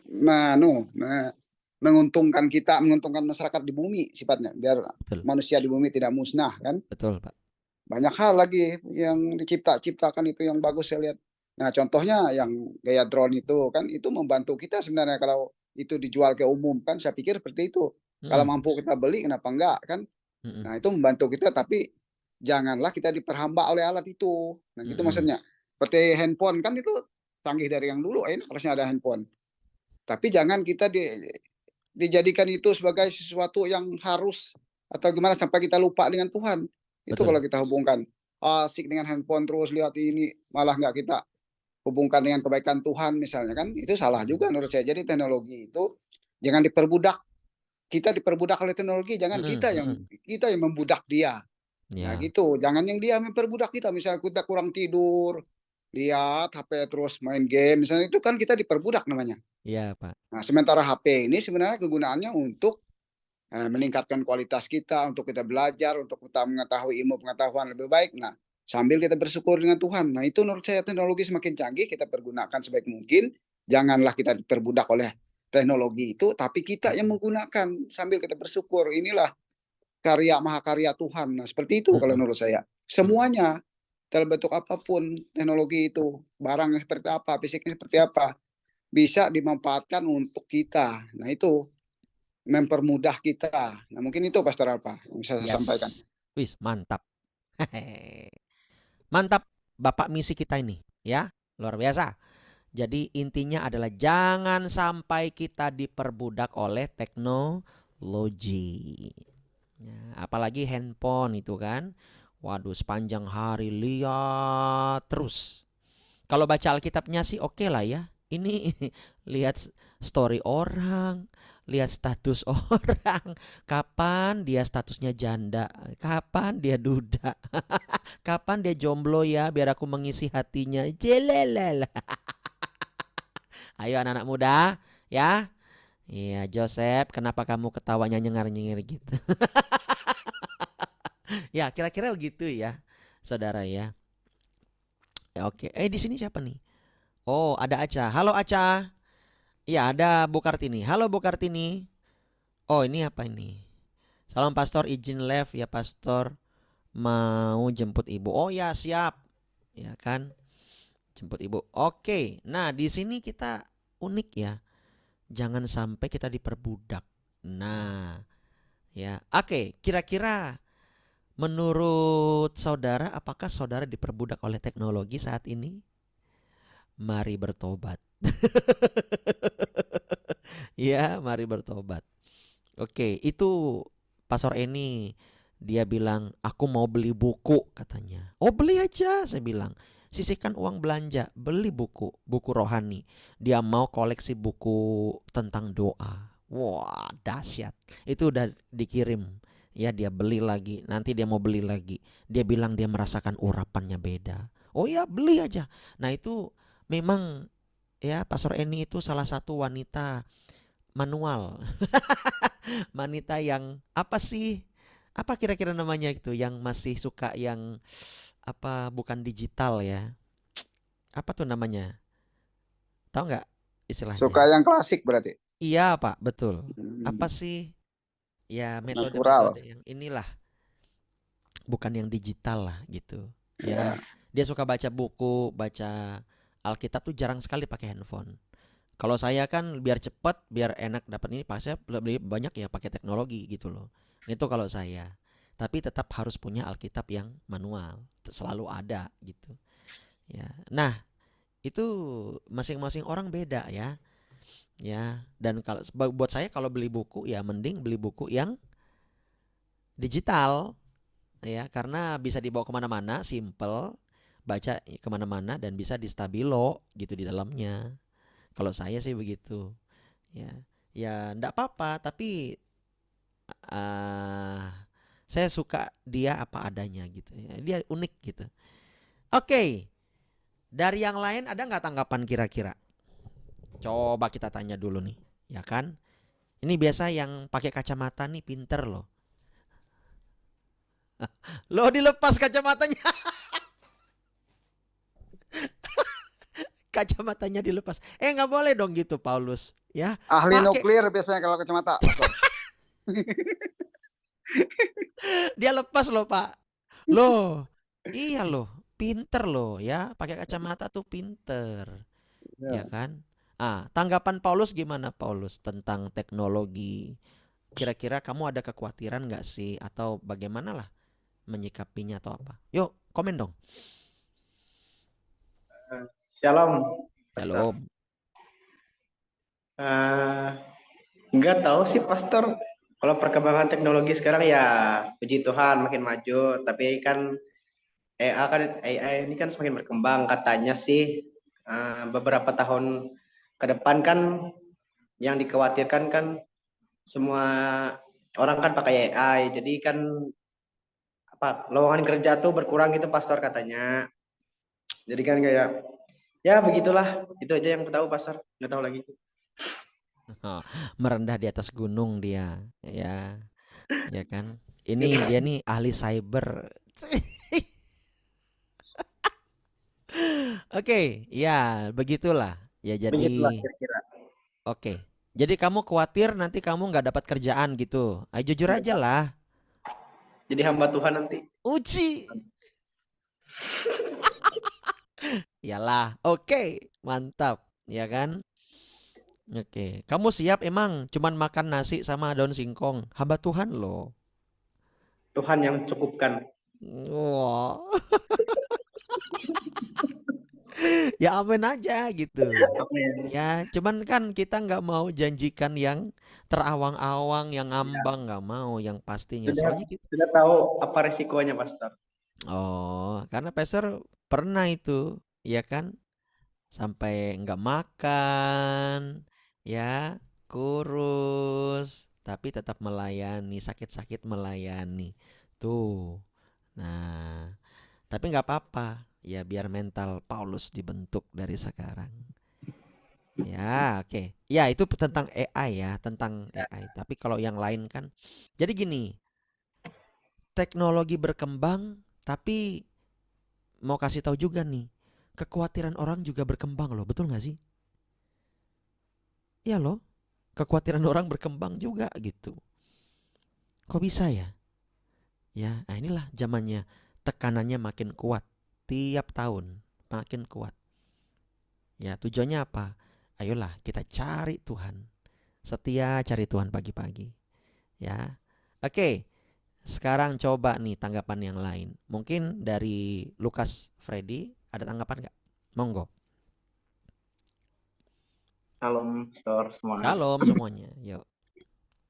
menguntungkan kita, menguntungkan masyarakat di bumi sifatnya, biar Betul. manusia di bumi tidak musnah kan. Betul, Pak. Banyak hal lagi yang diciptakan itu yang bagus saya lihat. Nah, contohnya yang gaya drone itu kan, itu membantu kita sebenarnya kalau itu dijual ke umum kan, saya pikir seperti itu. Kalau Mm-mm. mampu kita beli, kenapa enggak kan? Mm-mm. Nah, itu membantu kita, tapi janganlah kita diperhamba oleh alat itu. Nah, gitu Mm-mm. maksudnya. Seperti handphone kan itu canggih dari yang dulu, harusnya ada handphone. Tapi jangan kita dijadikan itu sebagai sesuatu yang harus atau gimana sampai kita lupa dengan Tuhan. Itu Betul. kalau kita hubungkan asik dengan handphone terus lihat ini, malah nggak kita hubungkan dengan kebaikan Tuhan misalnya kan, itu salah juga menurut saya. Jadi teknologi itu jangan diperbudak, kita diperbudak oleh teknologi, jangan Mm-mm. Mm-mm. kita yang membudak dia. Nah Ya, gitu, jangan yang dia memperbudak kita. Misalnya kita kurang tidur, lihat HP terus main game, misalnya itu kan kita diperbudak namanya. iya, Pak. Nah, sementara HP ini sebenarnya kegunaannya untuk meningkatkan kualitas kita, untuk kita belajar, untuk kita mengetahui ilmu pengetahuan lebih baik. Nah, sambil kita bersyukur dengan Tuhan. Nah, itu menurut saya teknologi semakin canggih, kita pergunakan sebaik mungkin. Janganlah kita diperbudak oleh teknologi itu, tapi kita yang Mm-mm. menggunakan sambil kita bersyukur. Inilah karya mahakarya Tuhan. Nah, seperti itu kalau Mm-mm. menurut saya. Mm-mm. Semuanya dalam bentuk apapun teknologi itu, barangnya seperti apa, fisiknya seperti apa, bisa dimanfaatkan untuk kita. Nah, itu mempermudah kita. Nah, mungkin itu Pastor Alpa yang bisa saya sampaikan. Yes. Wis, mantap. Mantap, Bapak misi kita ini, ya. Luar biasa. Jadi intinya adalah jangan sampai kita diperbudak oleh teknologi. Ya, apalagi handphone itu kan. Waduh, sepanjang hari lihat terus. Kalau baca Alkitabnya sih oke lah ya. Ini lihat story orang, lihat status orang, kapan dia statusnya janda, kapan dia duda, kapan dia jomblo ya biar aku mengisi hatinya. Jelelel. Ayo anak-anak muda, ya. Iya, Joseph, kenapa kamu ketawanya nyengar-nyengir gitu? Ya, kira-kira begitu ya, saudara ya. Ya, oke. Di sini siapa nih? Oh, ada Aca. Halo Aca. Iya, ada Bu Kartini. Halo Bu Kartini. Oh, ini apa ini? Salam Pastor, izin live ya Pastor. Mau jemput Ibu. Oh ya, siap. Ya kan? Jemput Ibu. Oke. Nah, di sini kita unik ya. Jangan sampai kita diperbudak. Nah, ya. Oke, kira-kira menurut saudara apakah saudara diperbudak oleh teknologi saat ini? Mari bertobat. Ya, mari bertobat. Oke, itu Pastor Eni dia bilang, "Aku mau beli buku," katanya. "Oh, beli aja," saya bilang. "Sisihkan uang belanja, beli buku, buku rohani." Dia mau koleksi buku tentang doa. Wah, dahsyat. Itu udah dikirim. Ya, dia beli lagi. Nanti dia mau beli lagi. Dia bilang dia merasakan urapannya beda. Oh ya, beli aja. Nah, itu memang ya Pastor Eni itu salah satu wanita manual. Wanita yang apa sih? Apa kira-kira namanya itu yang masih suka yang apa bukan digital ya? Apa tuh namanya? Tahu nggak Suka istilahnya? yang klasik berarti. Iya, Pak, betul. Apa Hmm, sih? Ya metode-metode natural. yang inilah, bukan yang digital lah gitu. Ya, Ya. dia suka baca buku, baca Alkitab tuh jarang sekali pakai handphone. Kalau saya kan biar cepet, biar enak dapat ini, pas saya lebih banyak ya pakai teknologi gitu loh. Itu kalau saya. Tapi tetap harus punya Alkitab yang manual, selalu ada gitu. Ya. Nah, itu masing-masing orang beda ya. Ya, dan kalau buat saya kalau beli buku ya mending beli buku yang digital ya karena bisa dibawa kemana-mana, simple, baca kemana-mana dan bisa di stabilo gitu di dalamnya. Kalau saya sih begitu. Ya. ya enggak apa-apa, tapi eh saya suka dia apa adanya gitu ya. Dia unik gitu. Oke, dari yang lain ada nggak tanggapan kira-kira? Coba kita tanya dulu nih, ya kan? Ini biasa yang pakai kacamata nih pinter loh. Lo dilepas kacamatanya, kacamatanya dilepas. Nggak boleh dong gitu, Paulus. Ya, Ahli pakai. nuklir biasanya kalau kacamata, Pastor. Dia lepas loh, Pak. Loh, iya loh, pinter loh ya. Pakai kacamata tuh pinter, ya Ya. kan? Tanggapan Paulus gimana, Paulus, tentang teknologi? Kira-kira kamu ada kekhawatiran nggak sih, atau bagaimana lah menyikapinya atau apa? Yuk, komen dong. Shalom, Pastor. Shalom. Eh, nggak tahu sih, Pastor. Kalau perkembangan teknologi sekarang ya, puji Tuhan makin maju. Tapi kan AI ini kan semakin berkembang. Katanya sih beberapa tahun ke depan kan yang dikhawatirkan kan semua orang kan pakai AI. Jadi kan apa lowongan kerja tuh berkurang gitu, Pastor katanya. Jadi kan kayak ya begitulah. Itu aja yang aku tahu, Pastor. Nggak tahu lagi. Oh, merendah di atas gunung dia, ya kan? Ini dia nih ahli cyber. Oke, ya begitulah. Ya Begitulah jadi, kira-kira. oke. Jadi kamu khawatir nanti kamu nggak dapat kerjaan gitu. Ayo jujur aja lah. Jadi hamba Tuhan nanti. Uci. Iyalah. Oke, mantap. Ya kan? Oke. Kamu siap emang cuman makan nasi sama daun singkong? Hamba Tuhan loh. Tuhan yang cukupkan. Wah. Ya amin aja gitu. Amin. Ya, cuman kan kita nggak mau janjikan yang terawang-awang, yang Ya, ngambang, nggak mau, yang pastinya. sudah Soalnya kita, sudah tahu apa resikonya, Pastor. oh, karena Pastor pernah itu, ya kan, sampai nggak makan, ya, kurus, tapi tetap melayani, sakit-sakit melayani. Tuh. Nah, tapi nggak apa-apa. Ya, biar mental Paulus dibentuk dari sekarang. Ya, oke. Ya, itu tentang AI ya, tentang AI. Tapi kalau yang lain kan, jadi gini, teknologi berkembang, tapi mau kasih tahu juga nih, kekhawatiran orang juga berkembang loh, betul nggak sih? Iya loh, kekhawatiran orang berkembang juga gitu. Kok bisa ya? Ya, nah inilah zamannya, tekanannya makin kuat, tiap tahun makin kuat. Ya, tujuannya apa? Ayolah kita cari Tuhan, setia cari Tuhan pagi-pagi. Ya, oke. Sekarang coba nih tanggapan yang lain. Mungkin dari Lukas Freddy ada tanggapan nggak? Monggo. Shalom, Pastor semuanya. Shalom semuanya. Yuk.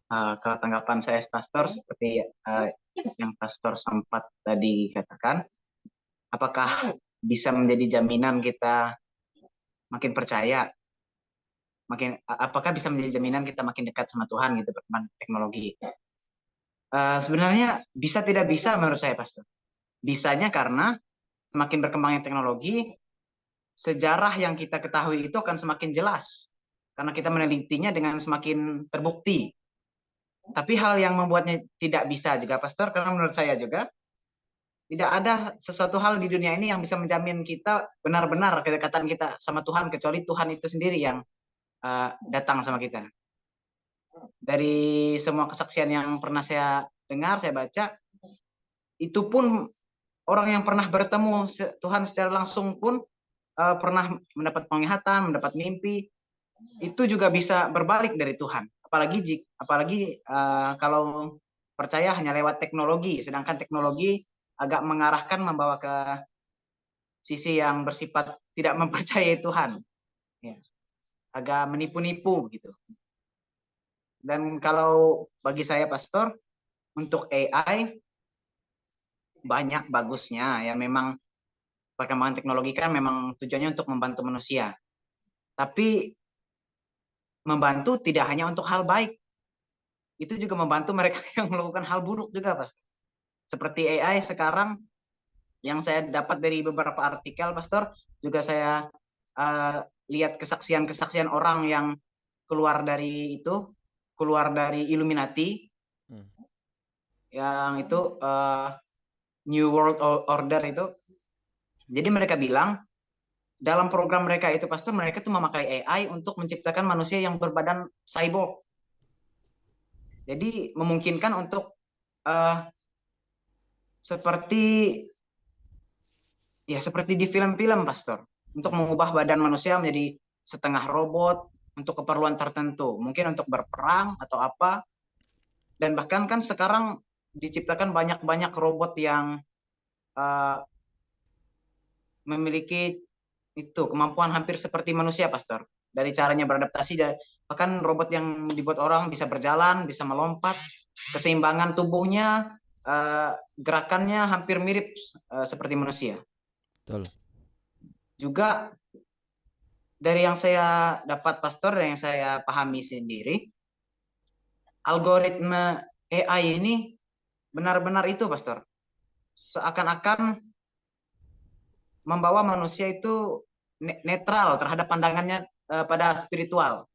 Kalau tanggapan saya, Pastor, seperti yang Pastor sempat tadi katakan, apakah bisa menjadi jaminan kita makin percaya, apakah bisa menjadi jaminan kita makin dekat sama Tuhan gitu, perkembangan teknologi? Sebenarnya bisa tidak bisa menurut saya, Pastor. Bisanya karena semakin berkembangnya teknologi, sejarah yang kita ketahui itu akan semakin jelas karena kita menelitinya dengan semakin terbukti. Tapi hal yang membuatnya tidak bisa juga, Pastor, karena menurut saya juga tidak ada sesuatu hal di dunia ini yang bisa menjamin kita benar-benar kedekatan kita sama Tuhan kecuali Tuhan itu sendiri yang datang sama kita. Dari semua kesaksian yang pernah saya dengar, saya baca, itu pun orang yang pernah bertemu Tuhan secara langsung pun pernah mendapat penglihatan, mendapat mimpi, itu juga bisa berbalik dari Tuhan. Apalagi kalau percaya hanya lewat teknologi, sedangkan teknologi agak mengarahkan membawa ke sisi yang bersifat tidak mempercayai Tuhan, ya. Agak menipu-nipu gitu. Dan kalau bagi saya, Pastor, untuk AI banyak bagusnya ya, memang perkembangan teknologi kan memang tujuannya untuk membantu manusia. Tapi membantu tidak hanya untuk hal baik, itu juga membantu mereka yang melakukan hal buruk juga, Pastor. Seperti AI sekarang yang saya dapat dari beberapa artikel, Pastor, juga saya lihat kesaksian-kesaksian orang yang keluar dari Illuminati, Hmm. yang itu New World Order itu. Jadi mereka bilang dalam program mereka itu, Pastor, mereka tuh memakai AI untuk menciptakan manusia yang berbadan cyborg. Jadi memungkinkan untuk seperti di film-film, Pastor, untuk mengubah badan manusia menjadi setengah robot untuk keperluan tertentu, mungkin untuk berperang atau apa. Dan bahkan kan sekarang diciptakan banyak-banyak robot yang memiliki itu kemampuan hampir seperti manusia, Pastor. Dari caranya beradaptasi, bahkan robot yang dibuat orang bisa berjalan, bisa melompat, keseimbangan tubuhnya, gerakannya hampir mirip seperti manusia. Betul. Juga dari yang saya dapat, Pastor, dan yang saya pahami sendiri, algoritma AI ini benar-benar itu, Pastor, seakan-akan membawa manusia itu netral terhadap pandangannya pada spiritual.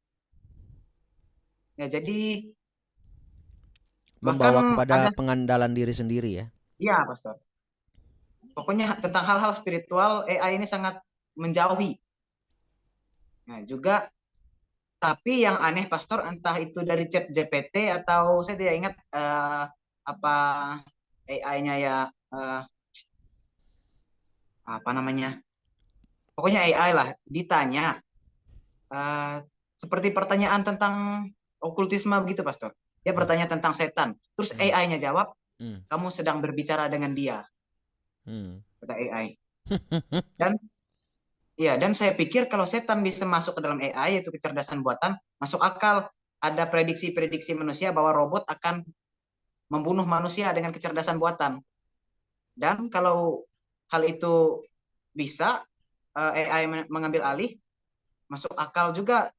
Ya, jadi Membawa bahkan kepada ada, pengandalan diri sendiri ya. ya, Pastor. Pokoknya tentang hal-hal spiritual AI ini sangat menjauhi. Nah, juga tapi yang aneh, Pastor, entah itu dari Chat GPT atau saya tidak ingat apa AI-nya ya, apa namanya. Pokoknya AI lah, ditanya seperti pertanyaan tentang okultisme begitu, Pastor. Dia Hmm. bertanya tentang setan. Terus Hmm. AI-nya jawab, Hmm. kamu sedang berbicara dengan dia, kata AI. Dan dan saya pikir kalau setan bisa masuk ke dalam AI, yaitu kecerdasan buatan, masuk akal ada prediksi-prediksi manusia bahwa robot akan membunuh manusia dengan kecerdasan buatan. Dan kalau hal itu bisa, AI mengambil alih, masuk akal juga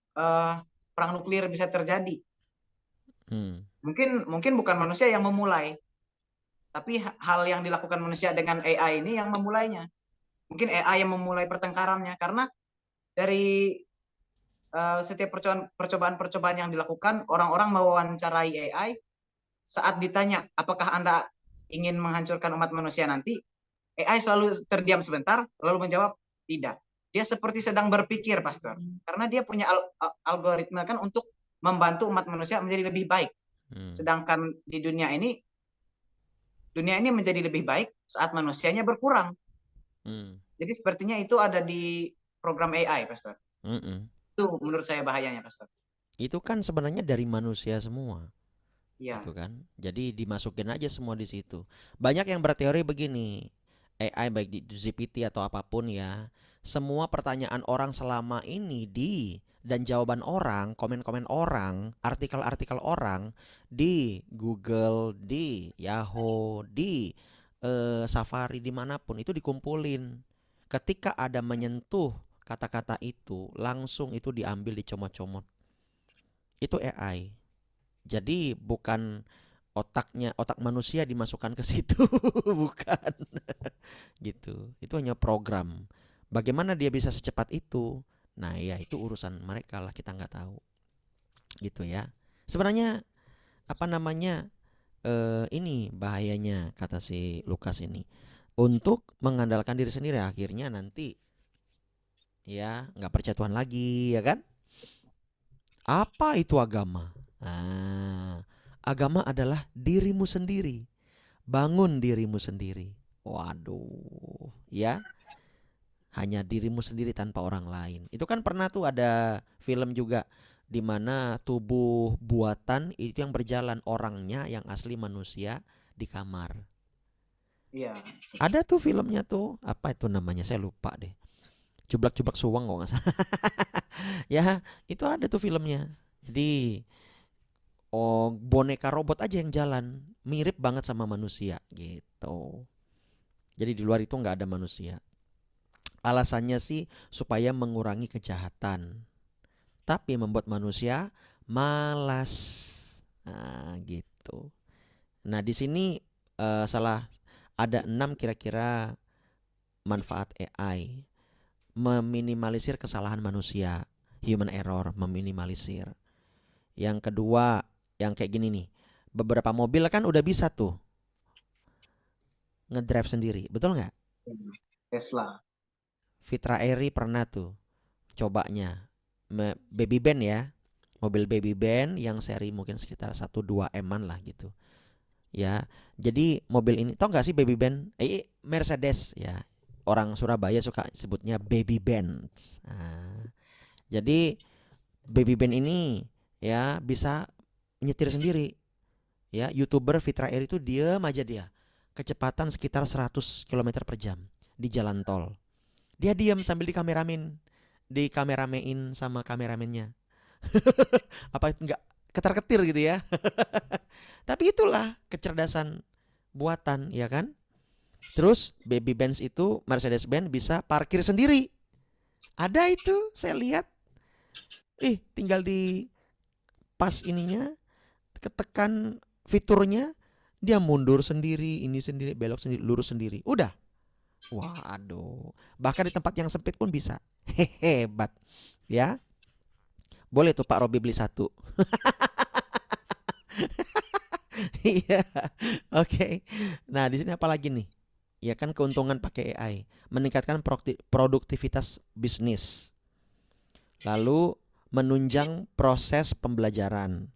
perang nuklir bisa terjadi. Mungkin bukan manusia yang memulai, tapi hal yang dilakukan manusia dengan AI ini yang memulainya. Mungkin AI yang memulai pertengkarannya, karena dari setiap percobaan-percobaan yang dilakukan, orang-orang mewawancarai AI saat ditanya, apakah Anda ingin menghancurkan umat manusia nanti? AI selalu terdiam sebentar, lalu menjawab, tidak. Dia seperti sedang berpikir, Pastor. Karena dia punya algoritma kan untuk membantu umat manusia menjadi lebih baik. Sedangkan di dunia ini menjadi lebih baik saat manusianya berkurang. Jadi sepertinya itu ada di program AI, Pastor. Itu menurut saya bahayanya, Pastor. Itu kan sebenarnya dari manusia semua. Iya. Gitu kan. Jadi dimasukin aja semua di situ. Banyak yang berteori begini, AI baik di GPT atau apapun ya, semua pertanyaan orang selama ini dan jawaban orang, komen-komen orang, artikel-artikel orang di Google, di Yahoo, di Safari, dimanapun itu dikumpulin. Ketika ada menyentuh kata-kata itu, langsung itu diambil, dicomot-comot. Itu AI. Jadi bukan otak manusia dimasukkan ke situ, bukan. Gitu. Itu hanya program. Bagaimana dia bisa secepat itu? Nah, ya itu urusan mereka lah, kita nggak tahu. Gitu ya. Sebenarnya apa namanya? Ini bahayanya kata si Lukas ini. Untuk mengandalkan diri sendiri, akhirnya nanti ya nggak percaya Tuhan lagi, ya kan? Apa itu agama? Agama adalah dirimu sendiri. Bangun dirimu sendiri. Waduh, ya. Hanya dirimu sendiri tanpa orang lain. Itu kan pernah tuh ada film juga di mana tubuh buatan itu yang berjalan, orangnya yang asli manusia di kamar. Iya. Ada tuh filmnya tuh, apa itu namanya? Saya lupa deh. Cublak-cublak suwang kok nggak salah. Ya, itu ada tuh filmnya. Jadi boneka robot aja yang jalan, mirip banget sama manusia gitu. Jadi di luar itu nggak ada manusia. Alasannya sih supaya mengurangi kejahatan. tapi membuat manusia malas. Nah, gitu. Nah, di sini ada 6 kira-kira manfaat AI. Meminimalisir kesalahan manusia, human error, meminimalisir. Yang kedua, yang kayak gini nih. Beberapa mobil kan udah bisa tuh ngedrive sendiri, betul nggak? Tesla. Fitra Eri pernah tuh cobanya. Baby Band ya. Mobil Baby Band yang seri mungkin sekitar 1-2 M-an lah gitu. Ya, jadi mobil ini tau nggak sih Baby Band? Mercedes ya. Orang Surabaya suka sebutnya Baby Benz. Nah, jadi Baby Band ini ya bisa nyetir sendiri. Ya, YouTuber Fitra Eri itu diam aja dia. Kecepatan sekitar 100 km per jam di jalan tol. Dia diam sambil dikameramein sama kameramennya. Apa enggak ketar-ketir gitu ya. Tapi itulah kecerdasan buatan, ya kan? Terus Baby Benz itu, Mercedes-Benz bisa parkir sendiri. Ada itu, saya lihat. Tinggal di pas ininya, ketekan fiturnya, dia mundur sendiri, ini sendiri, belok sendiri, lurus sendiri. Udah. Waduh. Bahkan di tempat yang sempit pun bisa. Hebat. Ya. Boleh tuh Pak Robi beli 1. Iya. Oke. Nah, di sini apa lagi nih? Ya kan keuntungan pakai AI, meningkatkan produktivitas bisnis. Lalu menunjang proses pembelajaran.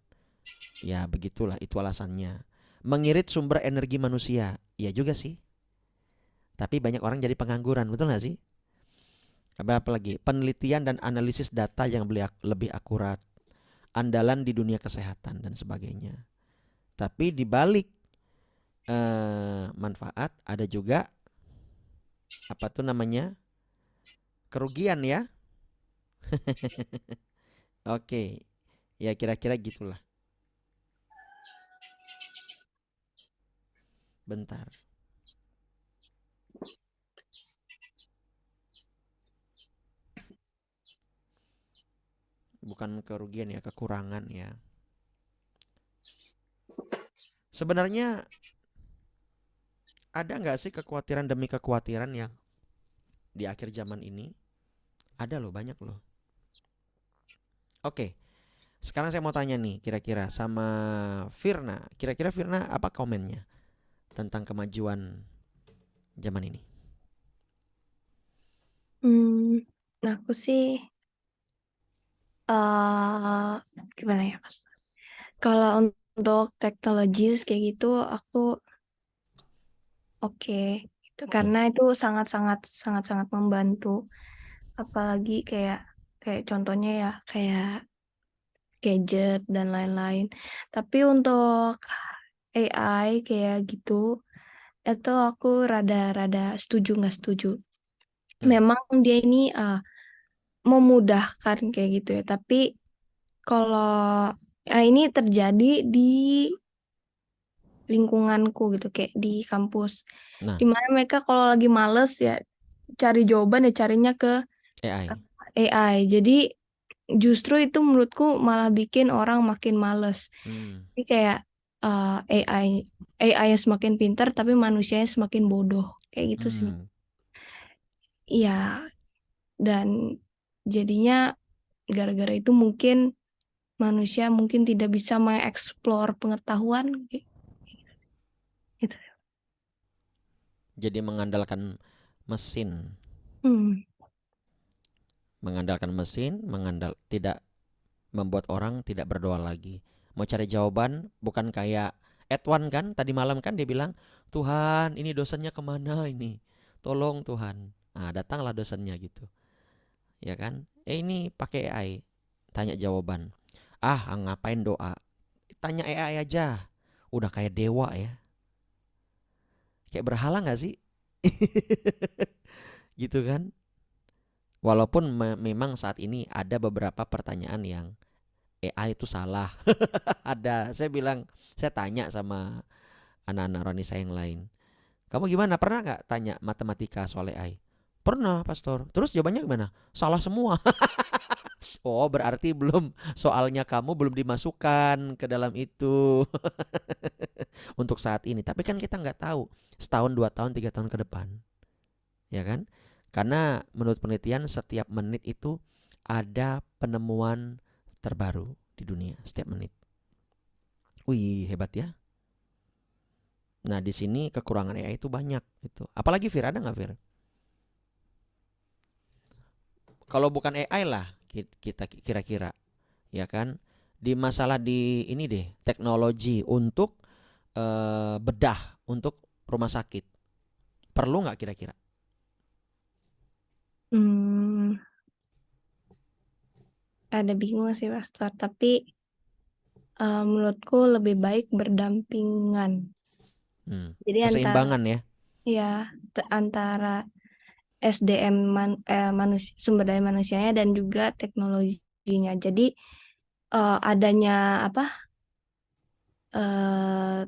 Ya, begitulah itu alasannya. Mengirit sumber energi manusia. Ya juga sih. Tapi banyak orang jadi pengangguran, betul gak sih? Apa lagi? Penelitian dan analisis data yang lebih akurat. Andalan di dunia kesehatan dan sebagainya. Tapi di balik manfaat ada juga apa tuh namanya? Kerugian ya. Oke. Ya kira-kira gitulah. Bentar. Bukan kerugian ya, kekurangan ya. Sebenarnya ada nggak sih kekhawatiran demi kekhawatiran yang di akhir zaman ini? Ada loh, banyak loh. Oke, sekarang saya mau tanya nih kira-kira sama Firna. Kira-kira Firna apa komennya tentang kemajuan zaman ini? Aku sih gimana ya Mas? Kalau untuk teknologis kayak gitu aku oke gitu karena itu sangat membantu. Apalagi kayak contohnya ya kayak gadget dan lain-lain. Tapi untuk AI kayak gitu itu aku rada setuju nggak setuju. Memang dia ini memudahkan kayak gitu ya. Tapi kalau ini terjadi di lingkunganku gitu kayak di kampus. Nah, Dimana mereka kalau lagi males ya cari jawaban ya carinya ke AI. Jadi justru itu menurutku malah bikin orang makin males. Jadi kayak AI yang semakin pintar tapi manusianya semakin bodoh kayak gitu sih. Iya, dan jadinya gara-gara itu mungkin manusia mungkin tidak bisa mengeksplor pengetahuan gitu. Jadi mengandalkan mesin. Mengandalkan mesin, tidak membuat orang tidak berdoa lagi. Mau cari jawaban bukan kayak Edwan kan tadi malam kan dia bilang, Tuhan ini dosennya kemana ini? Tolong Tuhan. Nah datanglah dosennya gitu. Ya kan? Ini pakai AI. Tanya jawaban. Ngapain doa? Tanya AI aja. Udah kayak dewa ya. Kayak berhala gak sih? Gitu kan? Walaupun memang saat ini ada beberapa pertanyaan yang AI itu salah. Ada. Saya tanya sama anak-anak Roni saya yang lain. Kamu gimana? Pernah gak tanya matematika soal AI? Pernah, Pastor. Terus jawabannya gimana? Salah semua. Oh, berarti belum, soalnya kamu belum dimasukkan ke dalam itu untuk saat ini. Tapi kan kita nggak tahu setahun, 2 tahun, 3 tahun ke depan, ya kan? Karena menurut penelitian setiap menit itu ada penemuan terbaru di dunia setiap menit. Wih, hebat ya. Nah, di sini kekurangan AI itu banyak gitu. Apalagi Fir, ada nggak Fir? Kalau bukan AI lah kita kira-kira, ya kan? Di masalah di ini deh, teknologi untuk bedah untuk rumah sakit. Perlu nggak kira-kira? Hmm, ada bingung sih Pastor, tapi menurutku lebih baik berdampingan. Jadi Keseimbangan ya. antara SDM sumber daya manusianya dan juga teknologinya. Jadi adanya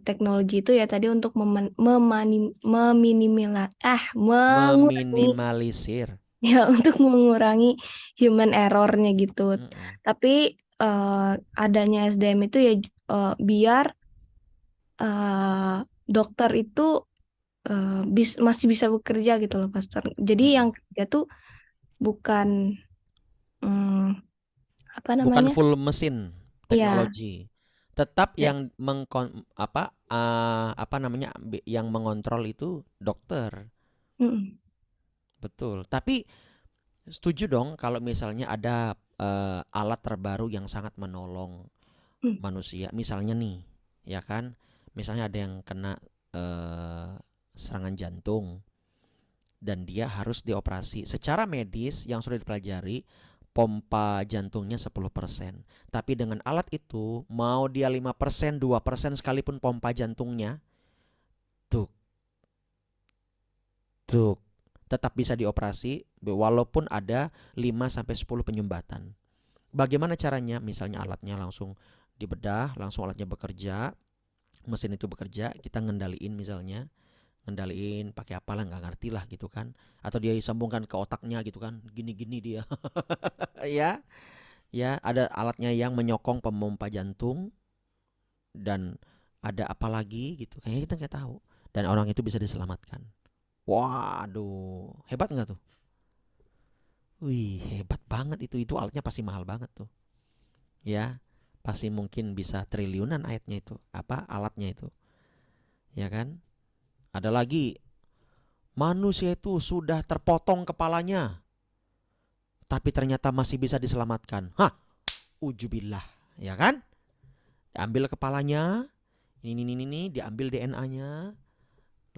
teknologi itu ya tadi untuk Meminimalisir. ya untuk mengurangi human errornya gitu. Tapi adanya SDM itu ya biar dokter itu masih bisa bekerja gitu loh, Pastor. Jadi yang kerja tuh bukan Bukan full mesin ya, teknologi. Tetap ya. yang yang mengontrol itu dokter. Betul. Tapi setuju dong kalau misalnya ada alat terbaru yang sangat menolong manusia. Misalnya nih, ya kan? Misalnya ada yang kena serangan jantung dan dia harus dioperasi. Secara medis yang sudah dipelajari, pompa jantungnya 10%. Tapi dengan alat itu, mau dia 5%, 2% sekalipun pompa jantungnya, tuh tetap bisa dioperasi walaupun ada 5-10 penyumbatan. Bagaimana caranya? Misalnya alatnya langsung dibedah, langsung alatnya bekerja, mesin itu bekerja, kita ngendaliin misalnya, ngendaliin pakai apalah nggak ngerti lah gitu kan, atau dia disambungkan ke otaknya gitu kan, gini-gini dia. ya ada alatnya yang menyokong pemompa jantung, dan ada apa lagi gitu, kayaknya kita nggak tahu, dan orang itu bisa diselamatkan. Waduh, hebat nggak tuh? Wih, hebat banget itu alatnya pasti mahal banget tuh, ya pasti mungkin bisa triliunan alatnya itu, ya kan? Ada lagi, manusia itu sudah terpotong kepalanya, tapi ternyata masih bisa diselamatkan. Hah, ujubillah, ya kan? Diambil kepalanya, ini diambil DNA-nya,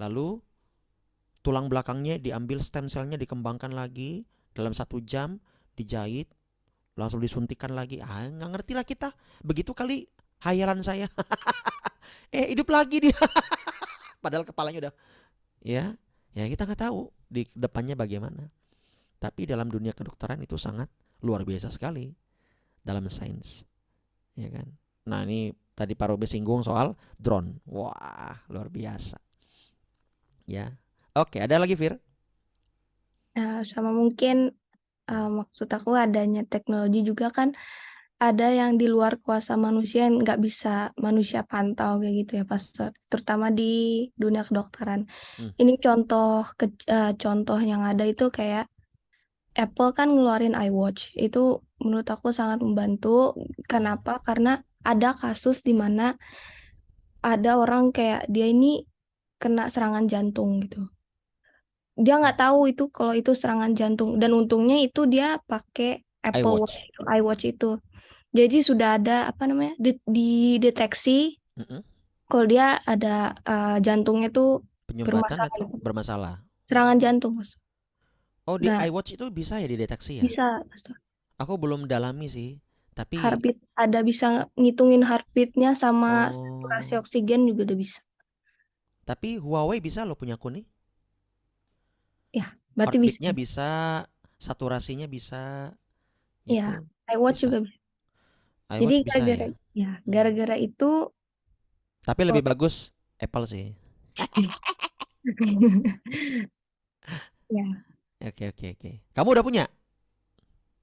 lalu tulang belakangnya diambil, stem cell-nya dikembangkan lagi, dalam 1 jam dijahit, langsung disuntikan lagi. Nggak ngerti lah kita. Begitu kali hayalan saya. Hidup lagi dia. Padahal kepalanya udah, ya kita nggak tahu di depannya bagaimana. Tapi dalam dunia kedokteran itu sangat luar biasa sekali dalam sains, ya kan. Nah, ini tadi Pak Robe singgung soal drone. Wah, luar biasa. Ya. Oke, ada lagi Fir? Sama mungkin maksud aku adanya teknologi juga kan ada yang di luar kuasa manusia yang nggak bisa manusia pantau kayak gitu ya Pastor. Terutama di dunia kedokteran. Ini contoh yang ada itu kayak Apple kan ngeluarin iWatch. Itu menurut aku sangat membantu. Kenapa? Karena ada kasus di mana ada orang kayak dia ini kena serangan jantung gitu. Dia nggak tahu itu kalau itu serangan jantung, dan untungnya itu dia pakai Apple Watch, iWatch itu. Jadi sudah ada dideteksi kalau dia ada jantungnya tuh penyumbatan atau bermasalah. Serangan jantung, Mas. Oh, di iWatch itu bisa ya dideteksi ya? Bisa, Pastor. Aku belum dalami sih, tapi Heartbeat ada, bisa ngitungin heartbeatnya sama saturasi oksigen juga udah bisa. Tapi Huawei bisa loh punya aku nih. Ya, berarti Heartbeatnya bisa, saturasinya bisa. Ya, Gitu. iWatch juga bisa. Jadi iWatch bisa gara-gara itu. Tapi lebih bagus Apple sih. Ya. Oke. Kamu udah punya?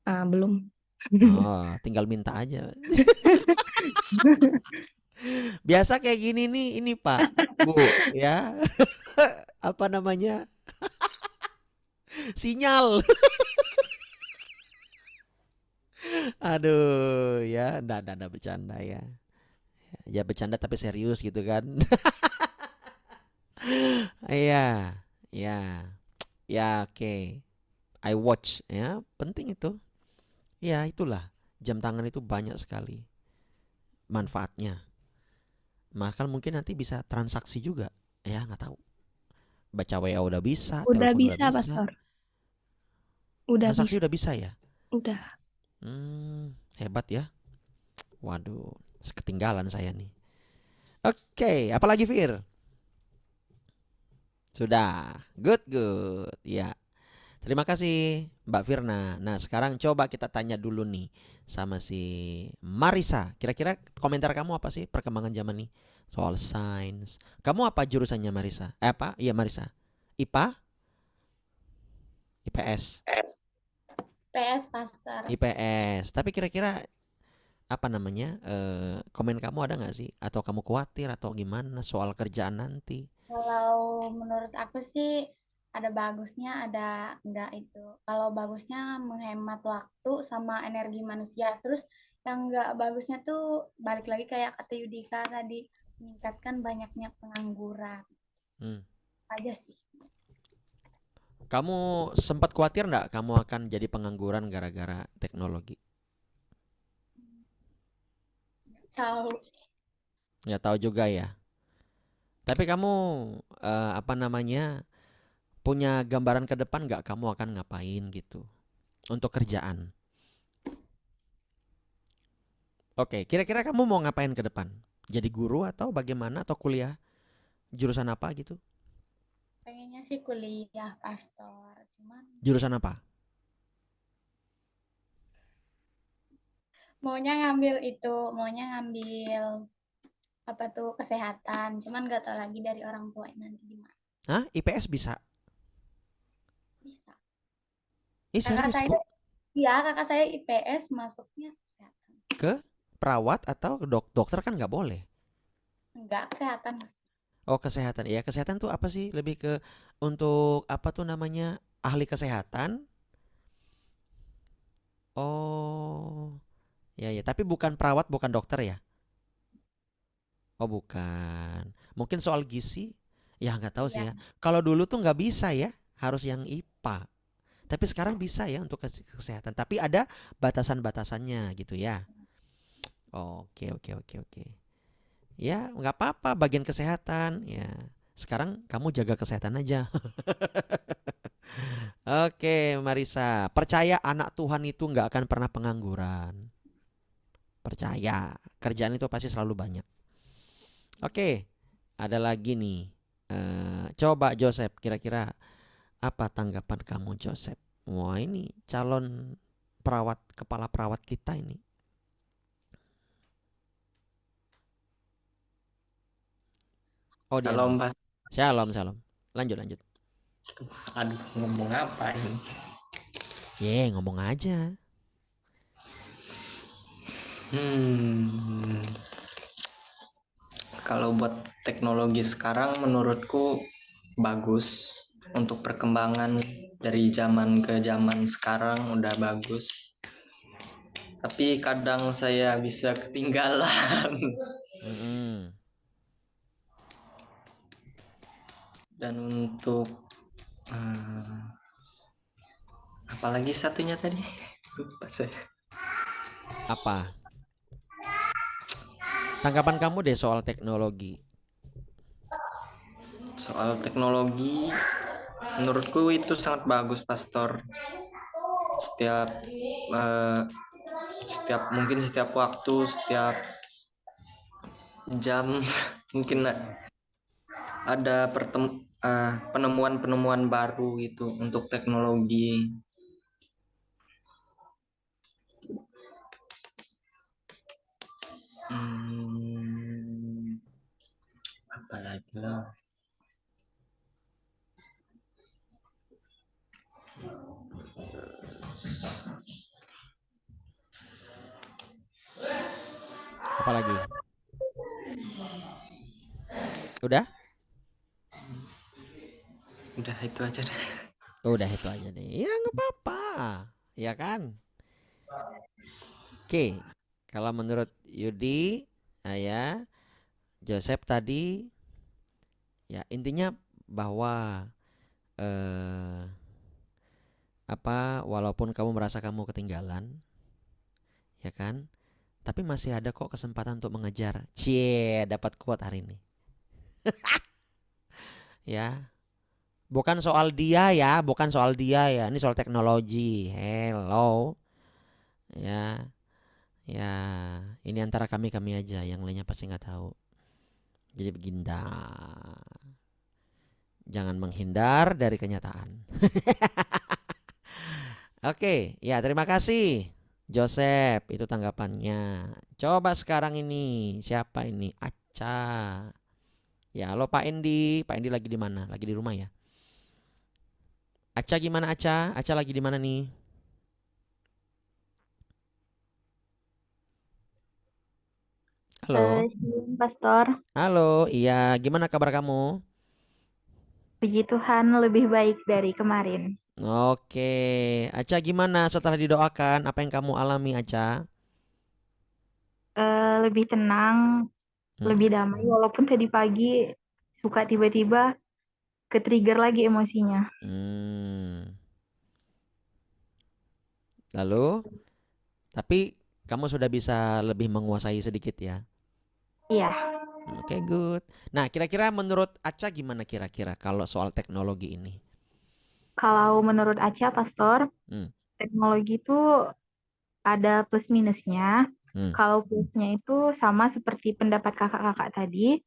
Belum. Oh, tinggal minta aja. Biasa kayak gini nih, ini Pak, Bu, ya. Apa namanya? Sinyal. Aduh, ya, ndak bercanda ya. Ya bercanda tapi serius gitu kan. Iya, ya, ya oke. I watch ya, penting itu. Ya itulah, jam tangan itu banyak sekali manfaatnya. Maka mungkin nanti bisa transaksi juga. Ya nggak tahu. Baca WA udah bisa, Udah telepon udah bisa, bisa. Pastor. Udah Transaksi bisa. udah bisa ya? Udah. Hebat ya. Waduh, ketinggalan saya nih. Oke, apalagi Fir? Sudah, good good. Ya, terima kasih Mbak Firna. Nah, sekarang coba kita tanya dulu nih sama si Marisa. Kira-kira komentar kamu apa sih perkembangan zaman nih soal sains? Kamu apa jurusannya Marisa? Apa? Iya Marisa. IPA? IPS? PS Pastor. IPS. Tapi kira-kira apa namanya? Komen kamu ada nggak sih? Atau kamu khawatir atau gimana soal kerjaan nanti? Kalau menurut aku sih ada bagusnya, ada enggak itu. Kalau bagusnya menghemat waktu sama energi manusia. Terus yang enggak bagusnya tuh balik lagi kayak kata Yudika tadi, meningkatkan banyaknya pengangguran. Hmm. Aja sih. Kamu sempat khawatir nggak kamu akan jadi pengangguran gara-gara teknologi? Tahu. Nggak tahu juga ya. Tapi kamu apa namanya punya gambaran ke depan nggak kamu akan ngapain gitu untuk kerjaan? Oke, kira-kira kamu mau ngapain ke depan? Jadi guru atau bagaimana atau kuliah? Jurusan apa gitu? Pengennya sih kuliah Pastor. Cuman Jurusan apa? maunya ngambil apa tuh kesehatan. Cuman nggak tahu lagi dari orang tua nanti gimana. Hah? IPS bisa? Bisa. Ih Kakak serius saya, bu? ya kakak saya IPS masuknya kesehatan. Ke perawat atau dokter kan nggak boleh? Enggak, kesehatan. Oh kesehatan, ya kesehatan tuh apa sih? Lebih ke untuk apa tuh namanya ahli kesehatan? Oh, ya ya. Tapi bukan perawat, bukan dokter ya? Oh bukan. Mungkin soal gizi? Ya nggak tahu sih Ya, ya. Kalau dulu tuh nggak bisa ya, harus yang IPA. Tapi sekarang bisa ya untuk kesehatan. Tapi ada batasan-batasannya gitu ya. Oke oke oke oke. Ya nggak apa-apa bagian kesehatan ya. Sekarang kamu jaga kesehatan aja. Oke Marisa, percaya anak Tuhan itu nggak akan pernah pengangguran. Percaya, kerjaan itu pasti selalu banyak. Oke, ada lagi nih. Coba Joseph, kira-kira apa tanggapan kamu Joseph? Wah ini calon perawat, kepala perawat kita ini. Oh dia Shalom, Pak. Shalom, shalom. Lanjut, lanjut. Aduh, ngomong apa ini? Ngomong aja. Kalau buat teknologi sekarang menurutku bagus. Untuk perkembangan dari zaman ke zaman sekarang udah bagus. Tapi kadang saya bisa ketinggalan. Dan untuk apalagi satunya tadi? Lupa saya. Apa? Tanggapan kamu deh soal teknologi. Soal teknologi, menurutku itu sangat bagus, Pastor. Setiap waktu, setiap jam mungkin ada penemuan-penemuan baru gitu untuk teknologi. Apalagi lah. Apalagi? Udah? Udah itu aja deh. Udah itu aja deh. Ya nggak apa-apa. Ya kan? Oke. Kalau menurut Yudi, ya, Joseph tadi, ya intinya bahwa walaupun kamu merasa kamu ketinggalan, ya kan? Tapi masih ada kok kesempatan untuk mengejar. Cie, dapat quote hari ini. Ya. Bukan soal dia ya, bukan soal dia ya. Ini soal teknologi. Hello. Ya. Ya, ini antara kami aja, yang lainnya pasti nggak tahu. Jadi beginda. Jangan menghindar dari kenyataan. Oke, ya terima kasih Joseph, itu tanggapannya. Coba sekarang ini, siapa ini? Aca. Ya, halo Pak Endi. Pak Endi lagi di mana? Lagi di rumah ya? Aca gimana Aca? Aca lagi di mana nih? Halo. Shalom, Pastor. Halo, iya, gimana kabar kamu? Puji Tuhan lebih baik dari kemarin. Oke, Aca gimana setelah didoakan? Apa yang kamu alami, Aca? Lebih tenang, lebih damai. Walaupun tadi pagi suka tiba-tiba ke-trigger lagi emosinya. Lalu, tapi kamu sudah bisa lebih menguasai sedikit ya? Iya. Oke, good. Nah, kira-kira menurut Aca gimana kira-kira kalau soal teknologi ini? Kalau menurut Aca, Pastor, teknologi itu ada plus minusnya. Kalau plusnya itu sama seperti pendapat kakak-kakak tadi,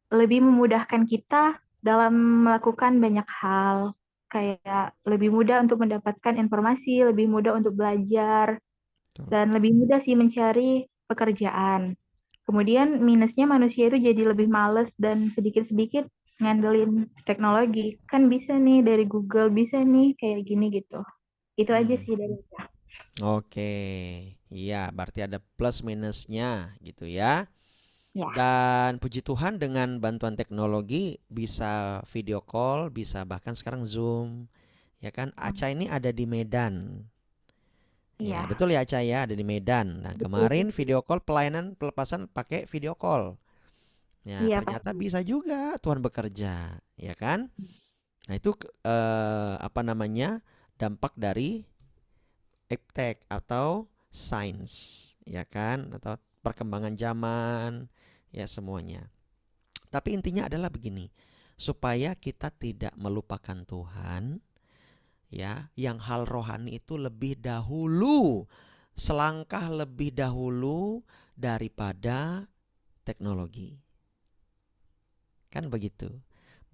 lebih memudahkan kita dalam melakukan banyak hal. Kayak lebih mudah untuk mendapatkan informasi, lebih mudah untuk belajar, dan lebih mudah sih mencari pekerjaan. Kemudian minusnya manusia itu jadi lebih males dan sedikit-sedikit ngandelin teknologi. Kan bisa nih dari Google, bisa nih kayak gini gitu. Itu aja sih dari saya. Oke, iya berarti ada plus minusnya gitu ya. Ya. Dan puji Tuhan dengan bantuan teknologi bisa video call, bisa bahkan sekarang Zoom. Ya kan, Aca ini ada di Medan. Ya, Iya. betul ya Aca ya, ada di Medan. Nah, kemarin video call pelayanan pelepasan pakai video call. Ya, Iya, ternyata pasti. bisa juga Tuhan bekerja, ya kan? Nah, itu apa namanya? Dampak dari iptek atau sains, ya kan? Atau perkembangan zaman, ya semuanya. Tapi intinya adalah begini, supaya kita tidak melupakan Tuhan, ya, yang hal rohani itu lebih dahulu, selangkah lebih dahulu daripada teknologi. Kan begitu.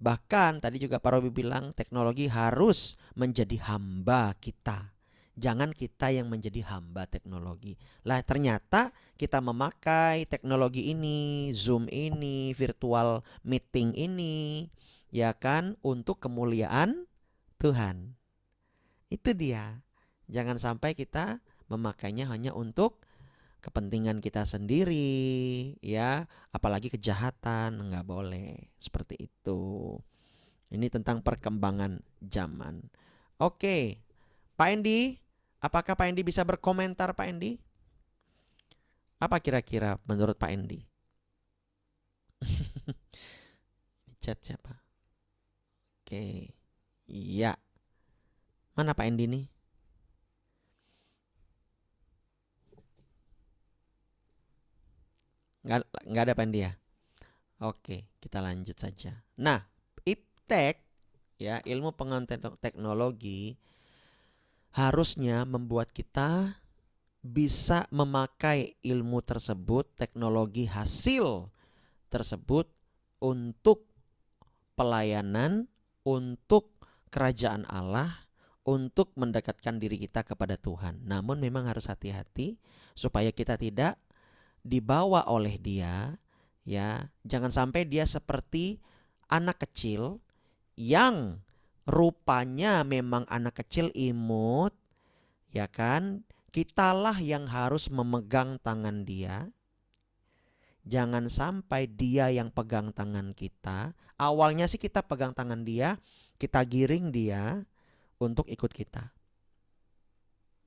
Bahkan tadi juga Pak Robi bilang teknologi harus menjadi hamba kita. Jangan kita yang menjadi hamba teknologi. Lah ternyata kita memakai teknologi ini, Zoom ini, virtual meeting ini, ya kan, untuk kemuliaan Tuhan. Itu dia. Jangan sampai kita memakainya hanya untuk kepentingan kita sendiri, ya, apalagi kejahatan, nggak boleh seperti itu. Ini tentang perkembangan zaman. Oke, Pak Endi, apakah Pak Endi bisa berkomentar, Pak Endi? Apa kira-kira menurut Pak Endi? Chat siapa? Oke, iya. Mana Pak Endi nih? Nggak ada Pak Endi ya? Oke, kita lanjut saja. Nah, iptek, ya, ilmu pengetahuan teknologi harusnya membuat kita bisa memakai ilmu tersebut, teknologi hasil tersebut untuk pelayanan, untuk kerajaan Allah, untuk mendekatkan diri kita kepada Tuhan. Namun memang harus hati-hati supaya kita tidak dibawa oleh dia, ya. Jangan sampai dia seperti anak kecil yang rupanya memang anak kecil imut, ya kan? Kitalah yang harus memegang tangan dia, Jangan sampai dia yang pegang tangan kita. Awalnya sih kita pegang tangan dia, kita giring dia untuk ikut kita.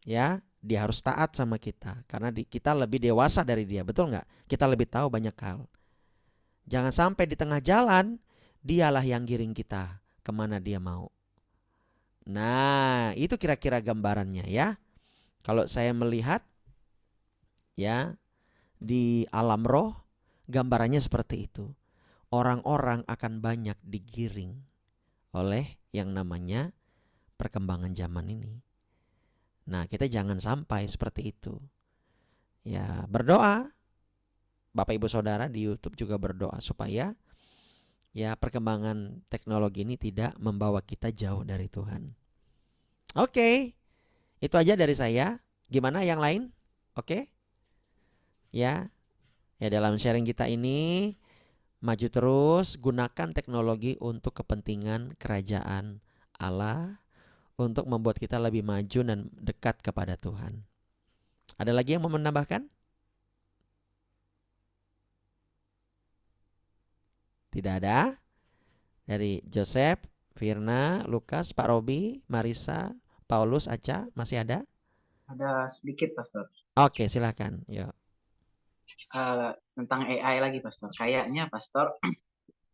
Ya, dia harus taat sama kita karena kita lebih dewasa dari dia, betul nggak? Kita lebih tahu banyak hal. Jangan sampai di tengah jalan dialah yang giring kita kemana dia mau. Nah, itu kira-kira gambarannya ya. Kalau saya melihat ya di alam roh, gambarannya seperti itu. Orang-orang akan banyak digiring oleh yang namanya perkembangan zaman ini. Nah, kita jangan sampai seperti itu. Ya, berdoa. Bapak Ibu Saudara di YouTube juga berdoa supaya ya perkembangan teknologi ini tidak membawa kita jauh dari Tuhan. Oke. Itu aja dari saya. Gimana yang lain? Oke? Ya. Ya, dalam sharing kita ini maju terus, gunakan teknologi untuk kepentingan kerajaan Allah, untuk membuat kita lebih maju dan dekat kepada Tuhan. Ada lagi yang mau menambahkan? Tidak ada? Dari Joseph, Firna, Lukas, Pak Robi, Marisa, Paulus, Aca, masih ada? Ada sedikit, Pastor. Oke, silakan. Yuk. Tentang AI lagi, Pastor. Kayaknya, Pastor,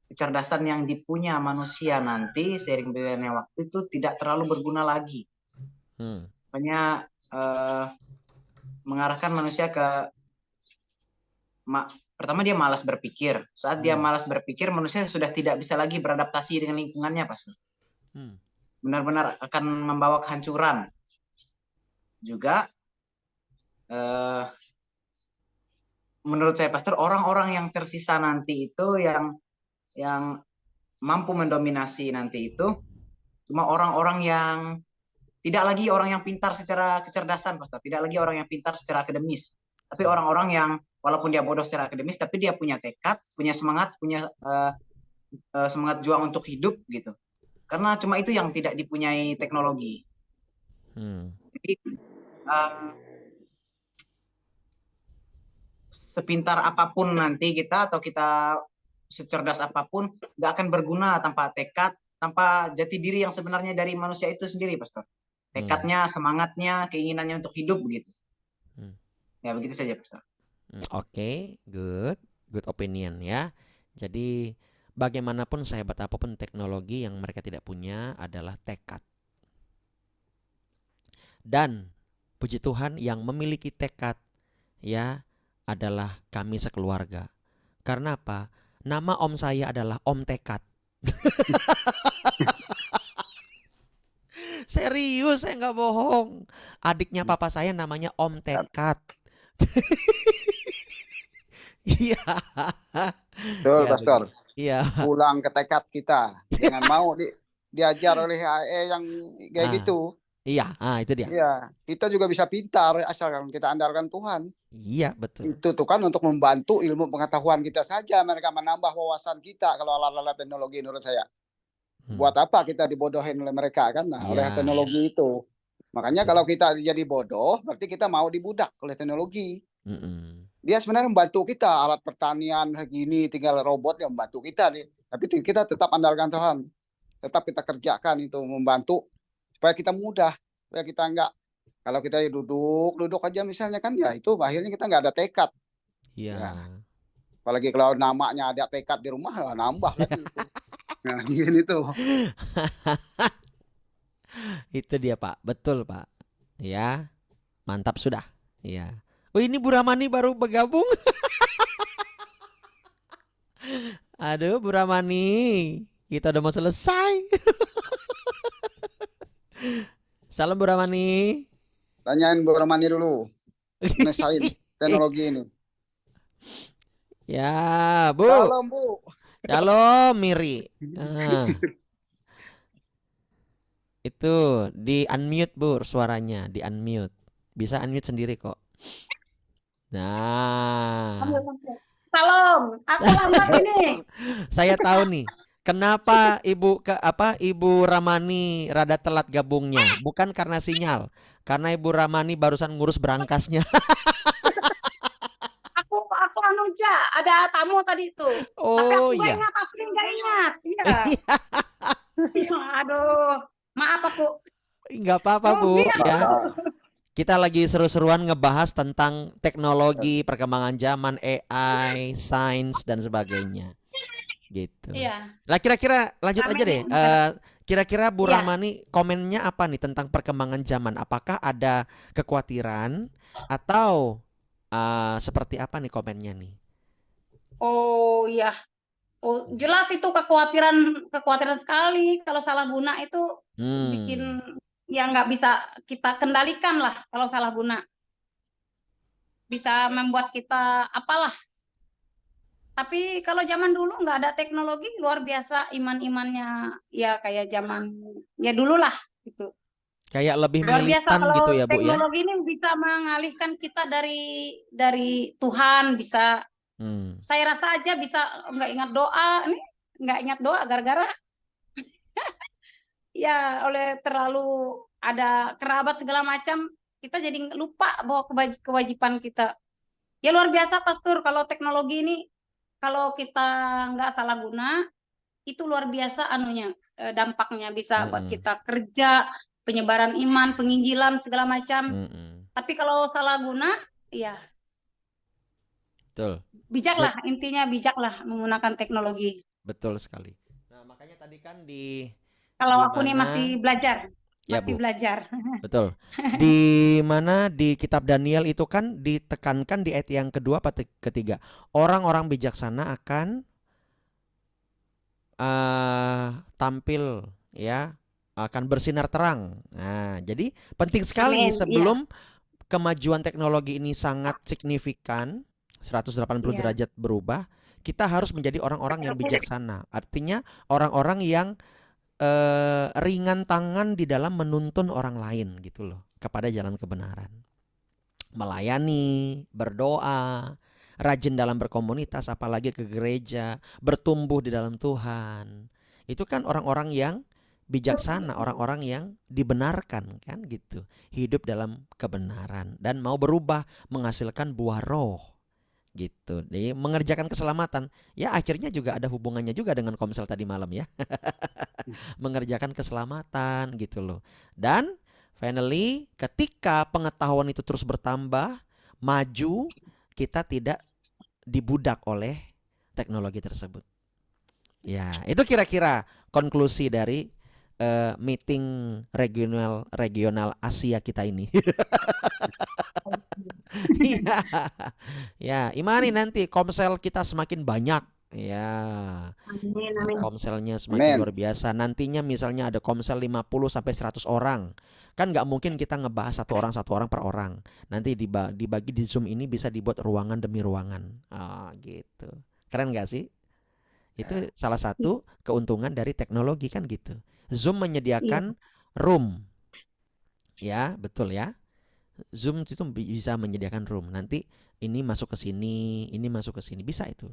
kecerdasan yang dipunya manusia nanti seiring berjalannya waktu itu tidak terlalu berguna lagi. Makanya mengarahkan manusia ke pertama dia malas berpikir. Saat dia malas berpikir, manusia sudah tidak bisa lagi beradaptasi dengan lingkungannya, Pastor. Benar-benar akan membawa kehancuran. Juga menurut saya, Pastor, orang-orang yang tersisa nanti itu yang mampu mendominasi nanti itu cuma orang-orang yang tidak lagi orang yang pintar secara kecerdasan, Pastor. Tidak lagi orang yang pintar secara akademis. Tapi orang-orang yang walaupun dia bodoh secara akademis, tapi dia punya tekad, punya semangat, punya semangat juang untuk hidup gitu. Karena cuma itu yang tidak dipunyai teknologi. Jadi sepintar apapun nanti kita atau kita secerdas apapun, nggak akan berguna tanpa tekad, tanpa jati diri yang sebenarnya dari manusia itu sendiri, Pastor. Tekadnya, semangatnya, keinginannya untuk hidup begitu. Ya begitu saja, Pastor. Oke, good opinion ya. Jadi bagaimanapun sehebat apapun teknologi, yang mereka tidak punya adalah tekad. Dan puji Tuhan yang memiliki tekad ya adalah kami sekeluarga. Karena apa? Nama om saya adalah Om Tekad. Serius, saya nggak bohong. Adiknya papa saya namanya Om Tekad. Iya. Betul, Pastor. Iya. Pulang ke tekad kita. Jangan mau diajar oleh AI yang kayak gitu. Iya, itu dia. Iya, kita juga bisa pintar asalkan kita andalkan Tuhan. Iya, betul. Itu tuh kan untuk membantu ilmu pengetahuan kita saja, mereka menambah wawasan kita kalau alat-alat teknologi menurut saya. Buat apa kita dibodohin oleh mereka kan? Nah, oleh teknologi itu. Makanya kalau kita jadi bodoh, berarti kita mau dibudak oleh teknologi. Dia sebenarnya membantu kita, alat pertanian gini, tinggal robot yang membantu kita nih. Tapi kita tetap andalkan Tuhan. Tetap kita kerjakan itu, membantu supaya kita mudah, supaya kita enggak, kalau kita duduk aja misalnya kan ya itu akhirnya kita enggak ada tekad. Iya. Ya. Apalagi kalau namanya ada tekad di rumah, ya nambah lagi itu. Nah, gini tuh. Itu dia, Pak. Betul, Pak. Ya. Mantap sudah. Ya. Oh, ini Bu Ramani baru bergabung. Aduh, Bu Ramani. Kita udah mau selesai. Salam Bu Ramani. Tanyain Bu Ramani dulu. Nesain teknologi ini. Ya, Bu. Salam, Bu. Shalom, Miri. Itu di unmute, Bu, suaranya. Di unmute. Bisa unmute sendiri kok. Nah. Salam, aku lambat ini. Saya tahu nih. Kenapa Ibu Ramani rada telat gabungnya? Bukan karena sinyal, karena Ibu Ramani barusan ngurus berangkasnya. aku ada tamu tadi itu. Tapi Oh aku nggak iya. ingat, Iya. Iya, aduh, maaf aku. Nggak apa-apa Bu Grogi ya. aku. Kita lagi seru-seruan ngebahas tentang teknologi, perkembangan zaman, AI, sains dan sebagainya. Gitu. Iya. Lah kira-kira lanjut aja deh. Kira-kira Bu Iya. Rahmani komennya apa nih tentang perkembangan zaman? Apakah ada kekhawatiran atau seperti apa nih komennya nih? Oh iya. Oh, jelas itu kekhawatiran sekali kalau salah guna itu bikin ya nggak bisa kita kendalikan lah kalau salah guna. Bisa membuat kita apalah. Tapi kalau zaman dulu nggak ada teknologi, luar biasa iman-imannya ya kayak zaman ya dulu lah gitu. Kayak lebih Luar biasa militan kalau gitu ya Bu ya. teknologi ini bisa mengalihkan kita dari Tuhan, bisa saya rasa aja bisa nggak ingat doa nih, nggak ingat doa gara-gara ya oleh terlalu ada kerabat segala macam, kita jadi lupa bahwa kewajiban kita. Ya luar biasa Pastor, kalau teknologi ini kalau kita nggak salah guna itu luar biasa dampaknya bisa buat kita kerja, penyebaran iman, penginjilan segala macam. Tapi kalau salah guna, ya betul. Bijaklah, intinya bijaklah menggunakan teknologi. Betul sekali. Nah, makanya tadi kan kalau aku nih masih belajar. Masih belajar. Betul. Di mana di kitab Daniel itu kan ditekankan di ayat yang kedua atau ketiga, orang-orang bijaksana akan tampil ya, akan bersinar terang. Nah, jadi penting sekali sebelum kemajuan teknologi ini sangat signifikan 180 derajat berubah, kita harus menjadi orang-orang yang bijaksana. Artinya orang-orang yang ringan tangan di dalam menuntun orang lain gitu loh kepada jalan kebenaran. Melayani, berdoa, rajin dalam berkomunitas, apalagi ke gereja, bertumbuh di dalam Tuhan. Itu kan orang-orang yang bijaksana, orang-orang yang dibenarkan kan gitu. Hidup dalam kebenaran dan mau berubah menghasilkan buah roh. Gitu. Jadi mengerjakan keselamatan ya akhirnya juga ada hubungannya juga dengan Komsel tadi malam ya. Mengerjakan keselamatan gitu loh. Dan finally ketika pengetahuan itu terus bertambah, maju, kita tidak dibudak oleh teknologi tersebut. Ya, itu kira-kira konklusi dari meeting regional Asia kita ini. Ya, imani nanti Komsel kita semakin banyak. Ya, Komselnya semakin luar biasa. Nantinya misalnya ada Komsel 50 sampai 100 orang. Kan nggak mungkin kita ngebahas satu orang per orang. Nanti dibagi di Zoom ini bisa dibuat ruangan demi ruangan. Gitu. Keren nggak sih? Itu salah satu keuntungan dari teknologi kan gitu. Zoom menyediakan room. Ya, betul ya. Zoom itu bisa menyediakan room. Nanti ini masuk ke sini, ini masuk ke sini, bisa itu.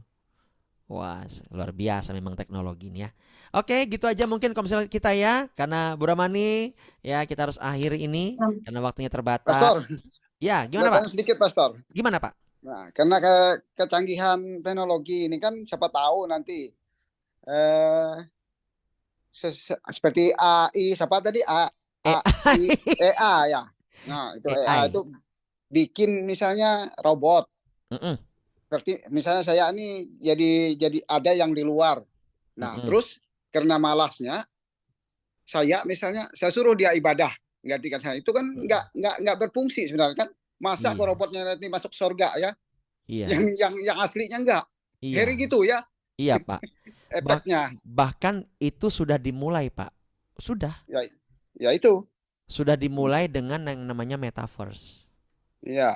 Wah, luar biasa memang teknologi ini ya. Oke, gitu aja mungkin Komsel kita ya. Karena Bu Rahmani ya kita harus akhiri ini karena waktunya terbatas. Pastor. Ya, gimana Pak? Sedikit Pastor. Gimana Pak? Nah, karena kecanggihan teknologi ini kan siapa tahu nanti seperti AI, siapa tadi AI ya. Nah, itu AI itu bikin misalnya robot. Seperti misalnya saya ini jadi ada yang di luar. Nah, terus karena malasnya saya suruh dia ibadah gantikan saya. Itu kan nggak berfungsi sebenarnya kan. Masa robotnya nanti masuk surga ya? Iya. Yang aslinya enggak. Iya. Heri gitu ya. Iya, Pak. Efeknya. Bahkan itu sudah dimulai, Pak. Sudah. Ya itu. Sudah dimulai dengan yang namanya metaverse. Iya.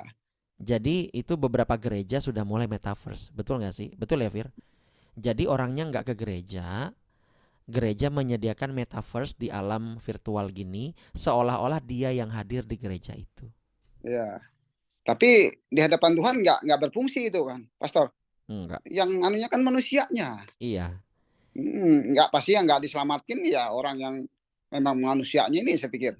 Jadi itu beberapa gereja sudah mulai metaverse. Betul nggak sih? Betul ya, Fir? Jadi orangnya nggak ke gereja. Gereja menyediakan metaverse di alam virtual gini. Seolah-olah dia yang hadir di gereja itu. Iya. Tapi di hadapan Tuhan nggak berfungsi itu kan, Pastor. Enggak. Yang anunya kan manusianya. Iya. Nggak pasti yang nggak diselamatkan ya orang yang memang manusianya ini saya pikir.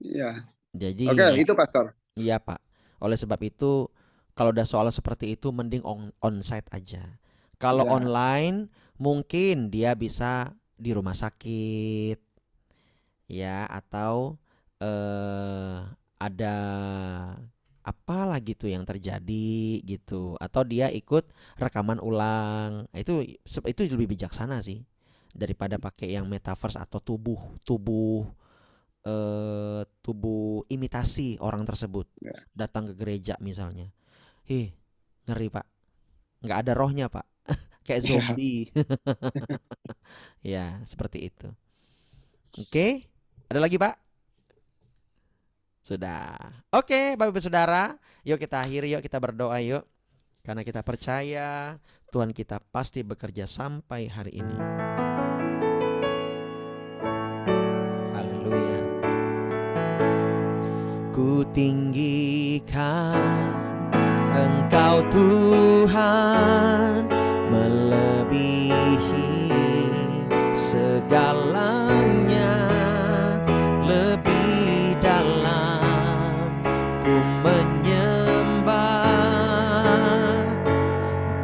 Iya. Jadi Oke, itu Pastor. Iya Pak. Oleh sebab itu Kalau udah soal seperti itu mending onsite aja. Kalau Ya. online mungkin dia bisa di rumah sakit ya, atau ada apa lagi tuh yang terjadi gitu, atau dia ikut rekaman ulang. Itu lebih bijaksana sih daripada pakai yang metaverse atau tubuh imitasi orang tersebut Ya. datang ke gereja misalnya. Ngeri Pak, nggak ada rohnya Pak. Kayak zombie. Ya seperti itu. Oke, ada lagi Pak? Sudah. Oke, Bapak Ibu Saudara, yuk kita akhiri, yuk kita berdoa yuk. Karena kita percaya Tuhan kita pasti bekerja sampai hari ini. Haleluya. Ku tinggikan Engkau Tuhan, melebihi segalanya, lebih dalam ku menyembah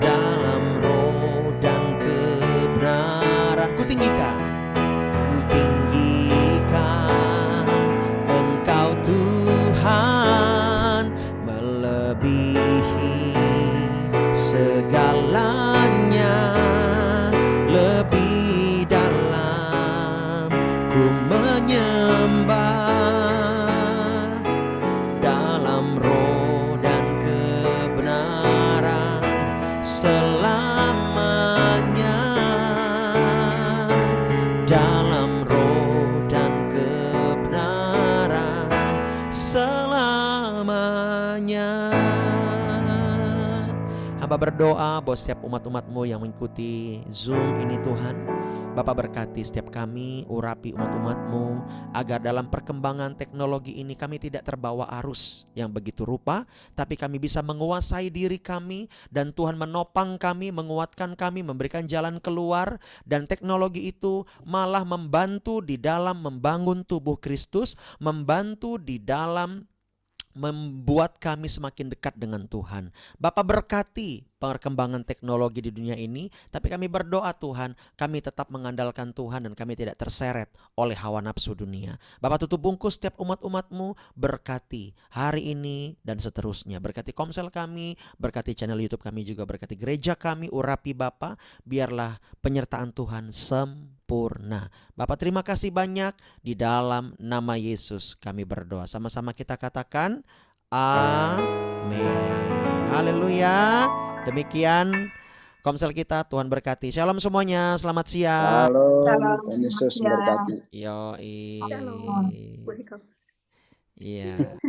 dalam roh dan kebenaran. Ku tinggikan Engkau Tuhan, melebihi segalanya, lebih dalam ku menyembah dalam roh dan kebenaran selamanya, dalam roh dan kebenaran selamanya. Hamba berdoa buat setiap umat-umat-Mu yang mengikuti Zoom ini Tuhan. Bapak berkati setiap kami, urapi umat-umat-Mu, agar dalam perkembangan teknologi ini kami tidak terbawa arus yang begitu rupa, tapi kami bisa menguasai diri kami, dan Tuhan menopang kami, menguatkan kami, memberikan jalan keluar, dan teknologi itu malah membantu di dalam membangun tubuh Kristus, membantu di dalam membuat kami semakin dekat dengan Tuhan. Bapak berkati perkembangan teknologi di dunia ini, tapi kami berdoa Tuhan, kami tetap mengandalkan Tuhan dan kami tidak terseret oleh hawa nafsu dunia. Bapak tutup bungkus setiap umat-umat-Mu, berkati hari ini dan seterusnya. Berkati Komsel kami, berkati channel YouTube kami juga, berkati gereja kami, urapi Bapak, biarlah penyertaan Tuhan sempurna. Bapak terima kasih banyak, di dalam nama Yesus kami berdoa. Sama-sama kita katakan amin. Haleluya. Demikian Komsel kita, Tuhan berkati. Shalom semuanya, selamat siang. Halo, Shalom. Tuhan Yesus Selamat siang. memberkati. Yoi. Shalom. Iya.